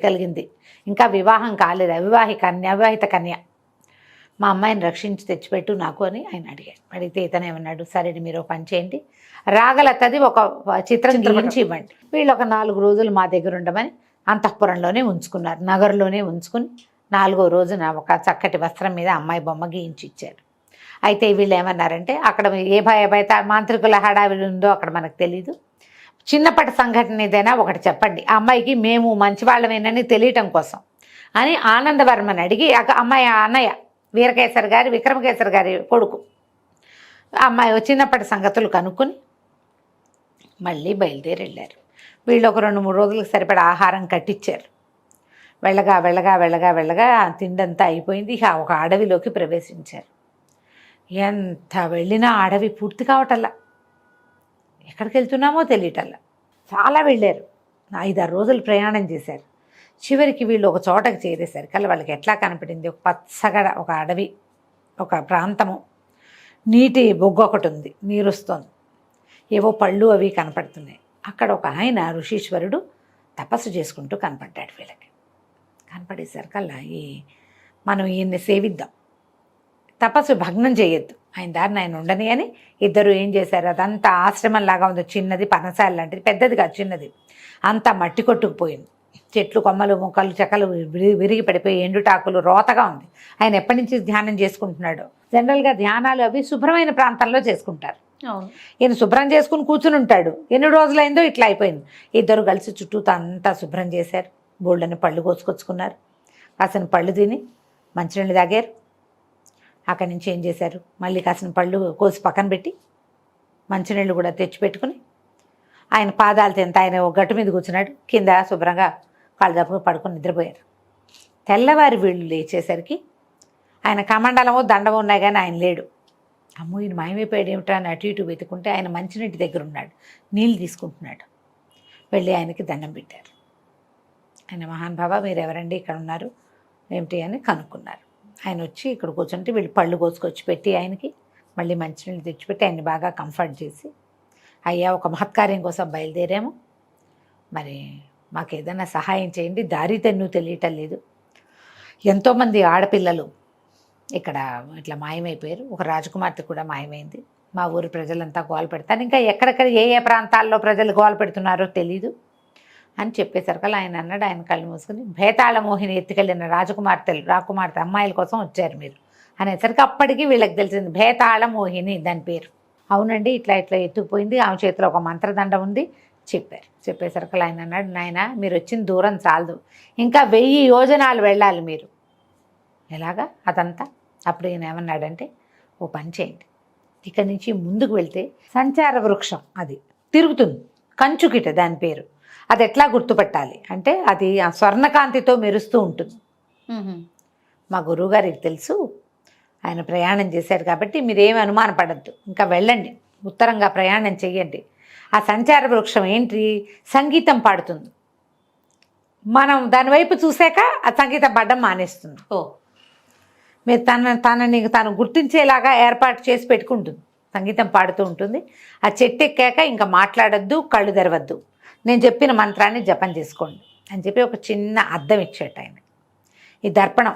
కలిగింది. ఇంకా వివాహం కాలేదు, అవివాహిత కన్య. మా అమ్మాయిని రక్షించి తెచ్చిపెట్టు నాకు అని ఆయన అడిగాడు. అడిగితే ఇతను ఏమన్నాడు, సరే మీరు పని చేయండి, రాగలతది ఒక చిత్రం గీయించి ఇవ్వండి. వీళ్ళు ఒక 4 రోజులు మా దగ్గర ఉండమని అంతఃపురంలోనే ఉంచుకున్నారు. నగరంలోనే ఉంచుకుని 4వ రోజున ఒక చక్కటి వస్త్రం మీద అమ్మాయి బొమ్మ గీయించి ఇచ్చారు. అయితే వీళ్ళు ఏమన్నారంటే, అక్కడ ఏ భయభయత మాంత్రికుల హడావిడి ఉందో అక్కడ మనకు తెలీదు, చిన్నప్పటి సంఘటన ఏదైనా ఒకటి చెప్పండి, ఆ అమ్మాయికి మేము మంచివాళ్ళమేనని తెలియటం కోసం అని ఆనందవర్మని అడిగి, అమ్మాయి అన్నయ్య విక్రమకేసరి గారి కొడుకు అమ్మాయి చిన్నప్పటి సంగతులు కనుక్కొని మళ్ళీ బయలుదేరి వెళ్ళారు. వీళ్ళు ఒక 2-3 రోజులకు సరిపడా ఆహారం కట్టించారు. వెళ్ళగా తిండంతా అయిపోయింది. ఇక ఒక అడవిలోకి ప్రవేశించారు. ఎంత వెళ్ళినా అడవి పూర్తి కావటల్లా, ఎక్కడికి వెళ్తున్నామో తెలియటల్లా. చాలా వెళ్ళారు, 5-6 రోజులు ప్రయాణం చేశారు. చివరికి వీళ్ళు ఒక చోటకి చేరేసరికి వాళ్ళకి ఎట్లా కనపడింది, ఒక పచ్చగడ, ఒక అడవి, ఒక ప్రాంతము, నీటి బొగ్గు ఒకటి ఉంది, నీరు వస్తుంది, ఏవో పళ్ళు అవి కనపడుతున్నాయి. అక్కడ ఒక ఆయన ఋషీశ్వరుడు తపస్సు చేసుకుంటూ కనపడ్డాడు. వీళ్ళకి కనపడేసరికల్లా మనం ఈయన్ని సేవిద్దాం, తపస్సు భగ్నం చేయొద్దు, ఆయన దారిని ఆయన ఉండని అని ఇద్దరు ఏం చేశారు, అదంతా ఆశ్రమం లాగా ఉంది, చిన్నది పనసాల లాంటిది, పెద్దది కాదు చిన్నది, అంతా మట్టి కొట్టుకుపోయింది, చెట్లు కొమ్మలు మొక్కలు చెక్కలు విరిగి పడిపోయి ఎండుటాకులు రోతగా ఉంది. ఆయన ఎప్పటి నుంచి ధ్యానం చేసుకుంటున్నాడు. జనరల్గా ధ్యానాలు అవి శుభ్రమైన ప్రాంతంలో చేసుకుంటారు. ఈయన శుభ్రం చేసుకుని కూర్చుని ఉంటాడు. ఎన్ని రోజులైందో ఇట్లా అయిపోయింది. ఇద్దరు కలిసి చుట్టూతో అంతా శుభ్రం చేశారు. బోళ్ళని పళ్ళు కోసుకొచ్చుకున్నారు. కాసిన పళ్ళు తిని మంచినీళ్ళు తాగారు. అక్కడి నుంచి ఏం చేశారు, మళ్ళీ కాసిన పళ్ళు కోసి పక్కన పెట్టి మంచినీళ్ళు కూడా తెచ్చిపెట్టుకుని ఆయన పాదాలు తింత ఆయన ఒక గట్టు మీద కూర్చున్నాడు. కింద శుభ్రంగా కాళ్ళు దప్పుకు పడుకొని నిద్రపోయారు. తెల్లవారి వీళ్ళు లేచేసరికి ఆయన కమండలమో దండమో ఉన్నాయి కానీ ఆయన లేడు. అమ్మో ఈయన మాయమైపోయాడు ఏమిటా అని అటు ఇటు వెతుకుంటే ఆయన మంచినీటి దగ్గర ఉన్నాడు, నీళ్ళు తీసుకుంటున్నాడు. వెళ్ళి ఆయనకి దండం పెట్టారు. ఆయన మహానుభావ మీరు ఎవరండి ఇక్కడ ఉన్నారు ఏమిటి అని కనుక్కున్నారు. ఆయన వచ్చి ఇక్కడ కూర్చుంటే వీళ్ళు పళ్ళు కోసుకొచ్చి పెట్టి ఆయనకి మళ్ళీ మంచినీళ్ళు తెచ్చిపెట్టి ఆయన్ని బాగా కంఫర్ట్ చేసి, అయ్యా ఒక మహత్కార్యం కోసం బయలుదేరాము, మరి మాకు ఏదైనా సహాయం చేయండి, దారి తెన్ను తెలియటం లేదు, ఎంతోమంది ఆడపిల్లలు ఇక్కడ ఇట్లా మాయమైపోయారు, ఒక రాజకుమార్తె కూడా మాయమైంది, మా ఊరి ప్రజలంతా గోల పెడతారు, ఇంకా ఎక్కడెక్కడ ఏ ఏ ప్రాంతాల్లో ప్రజలు గోల పెడుతున్నారో తెలీదు అని చెప్పేసరికి ఆయన అన్నాడు, ఆయన కళ్ళు మూసుకుని భేతాళ మోహిని ఎత్తుకెళ్ళిన రాకుమార్తె అమ్మాయిల కోసం వచ్చారు మీరు అనేసరికి అప్పటికి వీళ్ళకి తెలిసింది భేతాళ మోహిని దాని పేరు. అవునండి ఇట్లా ఇట్లా ఎత్తుకుపోయింది, ఆమె చేతిలో ఒక మంత్రదండ ఉంది చెప్పారు. చెప్పేసరికి ఆయన అన్నాడు, నాయన మీరు వచ్చిన దూరం చాలదు, ఇంకా 1000 యోజనాలు వెళ్ళాలి మీరు. ఎలాగా అదంతా? అప్పుడు ఈయన ఏమన్నాడంటే, ఓ పని చేయండి, ఇక్కడి నుంచి ముందుకు వెళ్తే సంచార వృక్షం అది తిరుగుతుంది, కంచుకిట దాని పేరు, అది ఎట్లా గుర్తుపట్టాలి అంటే అది ఆ స్వర్ణకాంతితో మెరుస్తూ ఉంటుంది. మా గురువుగారికి తెలుసు, ఆయన ప్రయాణం చేశారు కాబట్టి మీరేమి అనుమానపడద్దు, ఇంకా వెళ్ళండి, ఉత్తరంగా ప్రయాణం చెయ్యండి. ఆ సంచార వృక్షం ఏంటి, సంగీతం పాడుతుంది, మనం దాని వైపు చూసాక ఆ సంగీతం పాడడం మానేస్తుంది. మీరు తనని తాను గుర్తించేలాగా ఏర్పాటు చేసి పెట్టుకుంటుంది, సంగీతం పాడుతూ ఉంటుంది. ఆ చెట్టు ఎక్కాక ఇంకా మాట్లాడద్దు, కళ్ళు తెరవద్దు, నేను చెప్పిన మంత్రాన్ని జపం చేసుకోండి అని చెప్పి ఒక చిన్న అద్దం ఇచ్చేట ఆయన. ఈ దర్పణం,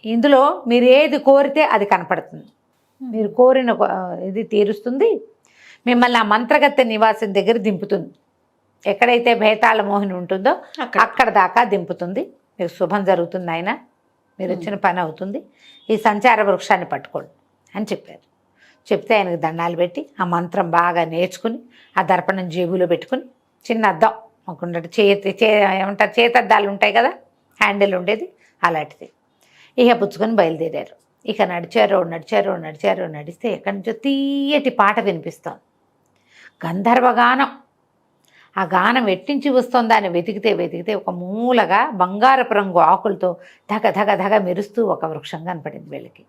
ఇందులో మీరు ఏది కోరితే అది కనపడుతుంది, మీరు కోరిన ఇది తీరుస్తుంది, మిమ్మల్ని ఆ మంత్రగత్తె నివాసం దగ్గర దింపుతుంది, ఎక్కడైతే భేతాళ మోహిని ఉంటుందో అక్కడ దాకా దింపుతుంది, మీకు శుభం జరుగుతుంది, ఆయన మీరు వచ్చిన పని అవుతుంది, ఈ సంచార వృక్షాన్ని పట్టుకోండి అని చెప్పారు. చెప్తే ఆయనకు దండాలు పెట్టి ఆ మంత్రం బాగా నేర్చుకుని ఆ దర్పణం జేబులో పెట్టుకుని చిన్న అద్దం మాకు ఏమంటారు చేతద్దాలు ఉంటాయి కదా, హ్యాండిల్ ఉండేది అలాంటిది, ఇక పుచ్చుకొని బయలుదేరారు. ఇక నడిస్తే ఎక్కడి నుంచో తీయటి పాట వినిపిస్తోంది, గంధర్వగానం. ఆ గానం ఎట్టించి వస్తుందా అని వెతికితే ఒక మూలగా బంగారపు రంగు ఆకులతో ధగ మెరుస్తూ ఒక వృక్షం కనపడింది వీళ్ళకి.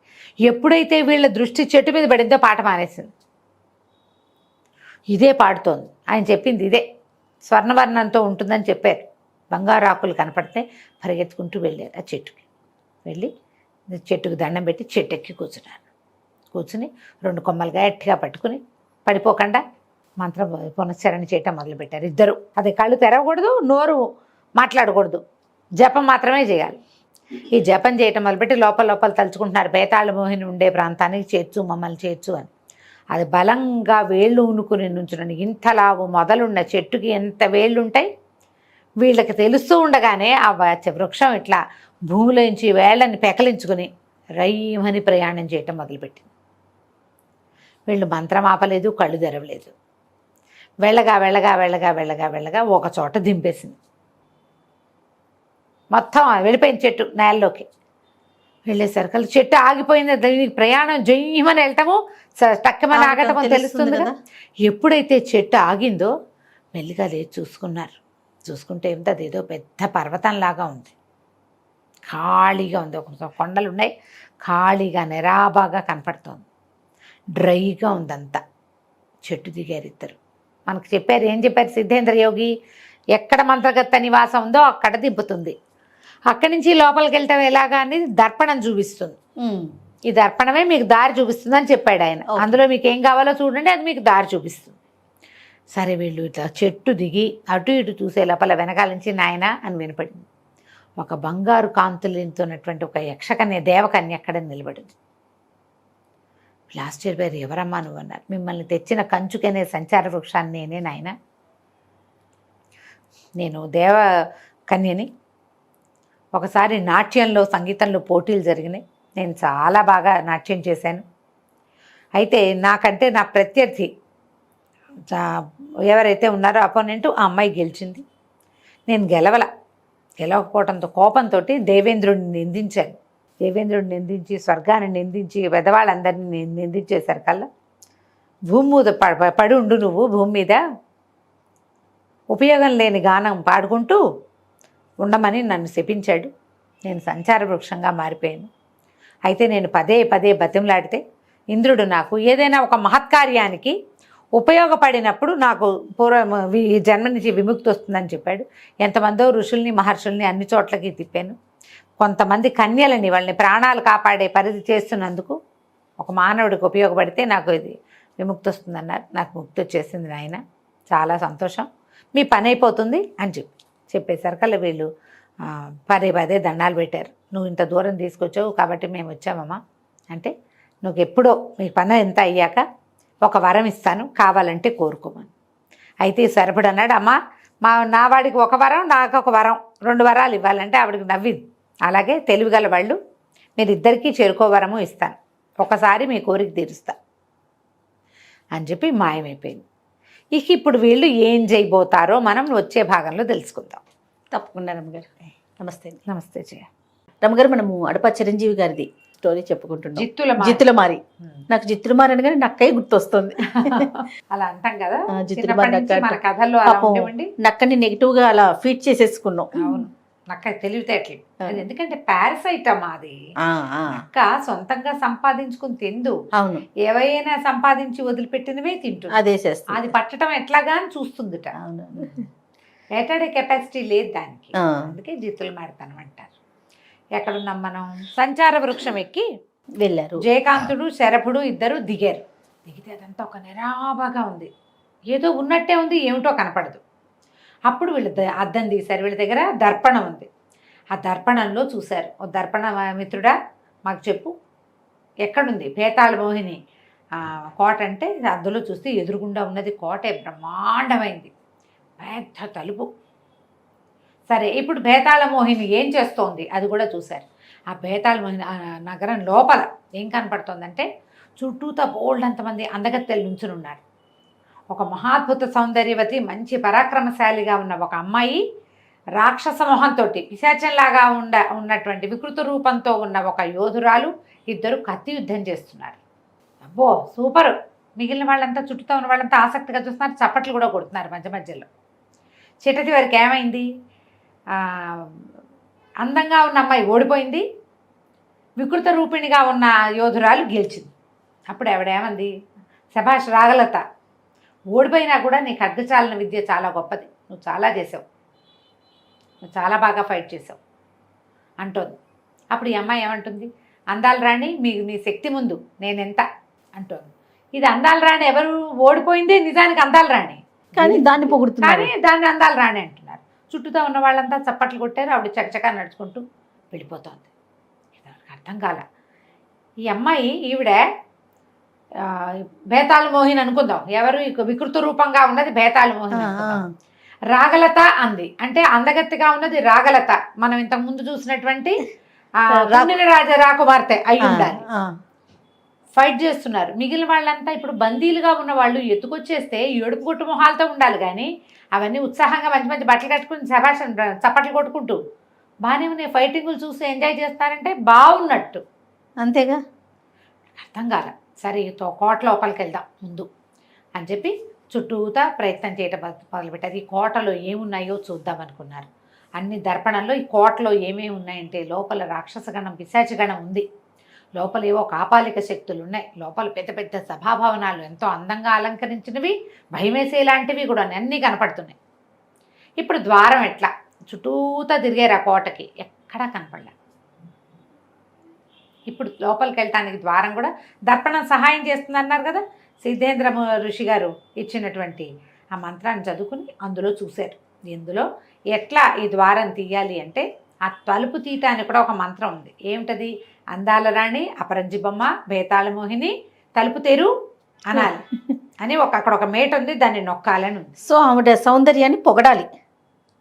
ఎప్పుడైతే వీళ్ళ దృష్టి చెట్టు మీద పడిందో పాట మానేసింది, ఇదే పాడుతోంది. ఆయన చెప్పింది ఇదే, స్వర్ణవర్ణంతో ఉంటుందని చెప్పారు. బంగారు ఆకులు కనపడితే పరిగెత్తుకుంటూ వెళ్ళారు ఆ చెట్టుకి. వెళ్ళి చెట్టుకు దండం పెట్టి చెట్టు ఎక్కి కూర్చుని 2 కొమ్మలుగా గట్టిగా పట్టుకుని పడిపోకుండా మంత్రం పునశ్చరణ చేయటం మొదలుపెట్టారు ఇద్దరు. అది కళ్ళు తెరవకూడదు, నోరు మాట్లాడకూడదు, జపం మాత్రమే చేయాలి. ఈ జపం చేయటం మొదలుపెట్టి లోపల తలుచుకుంటున్నారు, భేతాళ మోహిని ఉండే ప్రాంతానికి చేర్చు, మమ్మల్ని చేర్చు అని. అది బలంగా వేళ్ళు ఊనుకుని నుంచుని, ఇంతలావు మొదలున్న చెట్టుకి ఎంత వేళ్ళు ఉంటాయి వీళ్ళకి తెలుస్తూ ఉండగానే ఆ వృక్షం ఇట్లా భూమిలోంచి వేళ్ళని పెకలించుకుని రైమని ప్రయాణం చేయటం మొదలుపెట్టింది. వీళ్ళు మంత్రం ఆపలేదు, కళ్ళు తెరవలేదు. వెళ్ళగా ఒక చోట దింపేసింది, మొత్తం వెళ్ళిపోయింది చెట్టు నేలలోకి. వెళ్ళేసరికి చెట్టు ఆగిపోయింది. దీనికి ప్రయాణం జయ్యమని వెళ్ళటము టక్కమని ఆగటమో తెలుస్తుంది కదా. ఎప్పుడైతే చెట్టు ఆగిందో మెల్లిగా లేచి చూసుకుంటే ఏమిటి, అదేదో పెద్ద పర్వతంలాగా ఉంది, ఖాళీగా ఉంది, ఒక కొండలు ఉన్నాయి, ఖాళీగా నిరాబాగా కనపడుతోంది, డ్రైగా ఉందంతా. చెట్టు దిగారు ఇద్దరు. మనకు చెప్పారు, ఏం చెప్పారు సిద్ధేంద్ర యోగి, ఎక్కడ మంత్రగత్త నివాసం ఉందో అక్కడ దింపుతుంది, అక్కడి నుంచి లోపలికి వెళ్ళటం ఎలాగా అనేది దర్పణం చూపిస్తుంది, ఈ దర్పణమే మీకు దారి చూపిస్తుంది అని చెప్పాడు ఆయన. అందులో మీకు ఏం కావాలో చూడండి, అది మీకు దారి చూపిస్తుంది. సరే వీళ్ళు ఇట్లా చెట్టు దిగి అటు ఇటు చూసే లోపల వెనకాల నుంచి నాయన అని వినపడింది. ఒక బంగారు కాంతులతోన్నటువంటి ఒక యక్షకన్య దేవకన్య అక్కడ నిలబడింది. వీళ్ళు ఆశ్చర్యపోయారు, ఎవరమ్మా నువ్వు అన్నారు. మిమ్మల్ని తెచ్చిన కంచుకనే సంచార వృక్షాన్ని నేనే నాయన, నేను దేవ కన్యని. ఒకసారి నాట్యంలో సంగీతంలో పోటీలు జరిగినాయి, నేను చాలా బాగా నాట్యం చేశాను. అయితే నాకంటే నా ప్రత్యర్థి ఎవరైతే ఉన్నారో అపోనెంట్, ఆ అమ్మాయి గెలిచింది. నేను గెలవకపోవడంతో కోపంతో దేవేంద్రుడిని నిందించాను. దేవేంద్రుడిని నిందించి, స్వర్గాన్ని నిందించి, పెద్దవాళ్ళందరినీ నిందించేసరికల్లా భూమి మీద పడి ఉండు నువ్వు, భూమి మీద ఉపయోగం లేని గానం పాడుకుంటూ ఉండమని నన్ను శపించాడు. నేను సంచార వృక్షంగా మారిపోయాను. అయితే నేను పదే పదే బతిమలాడితే ఇంద్రుడు నాకు ఏదైనా ఒక మహత్కార్యానికి ఉపయోగపడినప్పుడు నాకు ఈ జన్మ నుంచి విముక్తి వస్తుందని చెప్పాడు. ఎంతమందో ఋషుల్ని మహర్షుల్ని అన్ని చోట్లకి తిప్పాను. కొంతమంది కన్యలని, వాళ్ళని ప్రాణాలు కాపాడే పరిధి చేస్తున్నందుకు ఒక మానవుడికి ఉపయోగపడితే నాకు ఇది విముక్తి వస్తుందన్నారు. నాకు ముక్తి వచ్చేసింది నాయన, చాలా సంతోషం, మీ పని అయిపోతుంది అని చెప్పేసరికల్లా వీళ్ళు పదే దండాలు పెట్టారు. నువ్వు ఇంత దూరం తీసుకొచ్చావు కాబట్టి మేము వచ్చామమ్మా అంటే, నువ్వు ఎప్పుడో మీ పని ఎంత అయ్యాక ఒక వరం ఇస్తాను, కావాలంటే కోరుకోమని. అయితే సరిపడు అన్నాడు, అమ్మా నా వాడికి ఒక వరం, నాకు ఒక వరం, 2 వరాలు ఇవ్వాలంటే ఆవిడకి నవ్వింది. అలాగే తెలివిగల వాళ్ళు, మీరిద్దరికీ చెరుకో వరము ఇస్తాను, ఒకసారి మీ కోరిక తీరుస్తా అని చెప్పి మాయమైపోయింది. ఇప్పుడు వీళ్ళు ఏం చేయబోతారో మనం వచ్చే భాగంలో తెలుసుకుందాం. తప్పకుండా రమ్మగారు. నమస్తే. నమస్తే జయ. రమ్మగారు, మనము అడప చిరంజీవి గారిది స్టోరీ చెప్పుకుంటున్నాం, జిత్తుల మారి. నాకు జిత్తుల మారి అనగానే నక్కయ్య గుర్తొస్తుంది. అలా అంటాం కదా, జిత్తుల మారి మన కథల్లో నక్కని నెగిటివ్ గా అలా ఫీట్ చేసేసుకున్నాం. అవును, నక్క తెలివితేటలు. అది ఎందుకంటే పారసైట్ అమ్మా అది. నక్క సొంతంగా సంపాదించుకుని తిందు, అవును, ఏవైనా సంపాదించి వదిలిపెట్టినవే తింటుంది, అదే చేస్తుంది. అది పట్టడం ఎట్లాగా అని చూస్తుందిట. వేటాడే కెపాసిటీ లేదు దానికి, అందుకే జిత్తుల మారితనం అంటారు. ఎక్కడున్నాం మనం? సంచార వృక్షం ఎక్కి వెళ్ళారు. జయకాంతుడు శరభుడు ఇద్దరు దిగారు. దిగితే అదంతా ఒక నిరాభగా ఉంది, ఏదో ఉన్నట్టే ఉంది, ఏమిటో కనపడదు. అప్పుడు వీళ్ళు అద్దం తీశారు. వీళ్ళ దగ్గర దర్పణం ఉంది. ఆ దర్పణంలో చూశారు. ఓ దర్పణ మిత్రుడా, మాకు చెప్పు, ఎక్కడుంది భేతాళ మోహిని కోట అంటే, అందులో చూస్తే ఎదురుగుండా ఉన్నది కోటే, బ్రహ్మాండమైంది, పెద్ద తలుపు. సరే, ఇప్పుడు భేతాళ మోహిని ఏం చేస్తోంది అది కూడా చూశారు. ఆ భేతాళ మోహిని నగరం లోపల ఏం కనపడుతోందంటే, చుట్టూతా బోల్డంతమంది అందగత్తెలు నుంచుని ఉన్నారు. ఒక మహాద్భుత సౌందర్యవతి, మంచి పరాక్రమశాలిగా ఉన్న ఒక అమ్మాయి, రాక్షస మొహంతో పిశాచంలాగా ఉన్నటువంటి వికృత రూపంతో ఉన్న ఒక యోధురాలు, ఇద్దరు కత్తి యుద్ధం చేస్తున్నారు. అబ్బో సూపరు. మిగిలిన వాళ్ళంతా, చుట్టూతో ఉన్న వాళ్ళంతా ఆసక్తిగా చూస్తున్నారు, చప్పట్లు కూడా కొడుతున్నారు మధ్య మధ్యలో. చిట్టటి వారికి ఏమైంది, అందంగా ఉన్న అమ్మాయి ఓడిపోయింది, వికృత రూపిణిగా ఉన్న యోధురాలు గెలిచింది. అప్పుడు ఆవిడేమంది, శభాష్ రాగలత, ఓడిపోయినా కూడా నీ ఖడ్గచాలన విద్య చాలా గొప్పది, నువ్వు చాలా చేసావు, నువ్వు చాలా బాగా ఫైట్ చేసావు అంటోంది. అప్పుడు ఈ అమ్మాయి ఏమంటుంది, అందాల రాణి నీ శక్తి ముందు నేనెంత అంటోంది. ఇది అందాల రాణి ఎవరు, ఓడిపోయిందే నిజానికి అందాల రాణి, కానీ దాన్ని పొగుడుతున్నారు, కానీ దాన్ని అందాల రాణి అంటున్నారు. చుట్టూతో ఉన్న వాళ్ళంతా చప్పట్లు కొట్టారు. ఆవిడ చకచకా నడుచుకుంటూ వెళ్ళిపోతుంది. అర్థం కాల. ఈ అమ్మాయి ఈవిడ భేతాళ మోహిని అనుకుందాం, ఎవరు వికృత రూపంగా ఉన్నది భేతాళ మోహిని, రాగలత అంది అంటే అందగత్తిగా ఉన్నది రాగలత, మనం ఇంతకు ముందు చూసినటువంటి రాకుమార్తె అయి ఉండాలి. ఫైట్ చేస్తున్నారు. మిగిలిన వాళ్ళంతా ఇప్పుడు బందీలుగా ఉన్న వాళ్ళు ఎత్తుకొచ్చేస్తే ఏడుపు కొట్టు మొహాలతో ఉండాలి, కానీ అవన్నీ ఉత్సాహంగా మంచి మంచి బట్టలు కట్టుకుని శభాష్ చప్పట్లు కొట్టుకుంటూ బాగానే ఉన్నాయి. ఫైటింగులు చూసి ఎంజాయ్ చేస్తారంటే బాగున్నట్టు, అంతేగా. అర్థం కాల. సరే కోట లోపలికి వెళ్దాం ముందు అని చెప్పి చుట్టూతా ప్రయత్నం చేయటం మొదలుపెట్టారు. ఈ కోటలో ఏమున్నాయో చూద్దాం అనుకున్నారు. అన్ని దర్పణంలో ఈ కోటలో ఏమేమి ఉన్నాయంటే, లోపల రాక్షసగణం పిశాచగణం ఉంది, లోపల ఏవో కాపాలిక శక్తులు ఉన్నాయి, లోపల పెద్ద పెద్ద సభాభవనాలు ఎంతో అందంగా అలంకరించినవి, భయమేసేలాంటివి కూడా అన్నీ కనపడుతున్నాయి. ఇప్పుడు ద్వారం ఎట్లా, చుట్టూతా తిరిగారు ఆ కోటకి, ఎక్కడా కనపడలే. ఇప్పుడు లోపలికి వెళ్ళటానికి ద్వారం కూడా దర్పణం సహాయం చేస్తుంది అన్నారు కదా, సిద్ధేంద్ర ఋషి గారు ఇచ్చినటువంటి ఆ మంత్రాన్ని చదువుకుని అందులో చూశారు. ఇందులో ఎట్లా ఈ ద్వారం తీయాలి అంటే, ఆ తలుపు తీయటానికి కూడా ఒక మంత్రం ఉంది. ఏమిటది, అందాల రాణి, అపరంజి బొమ్మ, భేతాళ మోహిని, తలుపు తెరు అనాలి అని అక్కడ ఒక మేట ఉంది, దాన్ని నొక్కాలని ఉంది. సో ఆవిడ సౌందర్యాన్ని పొగడాలి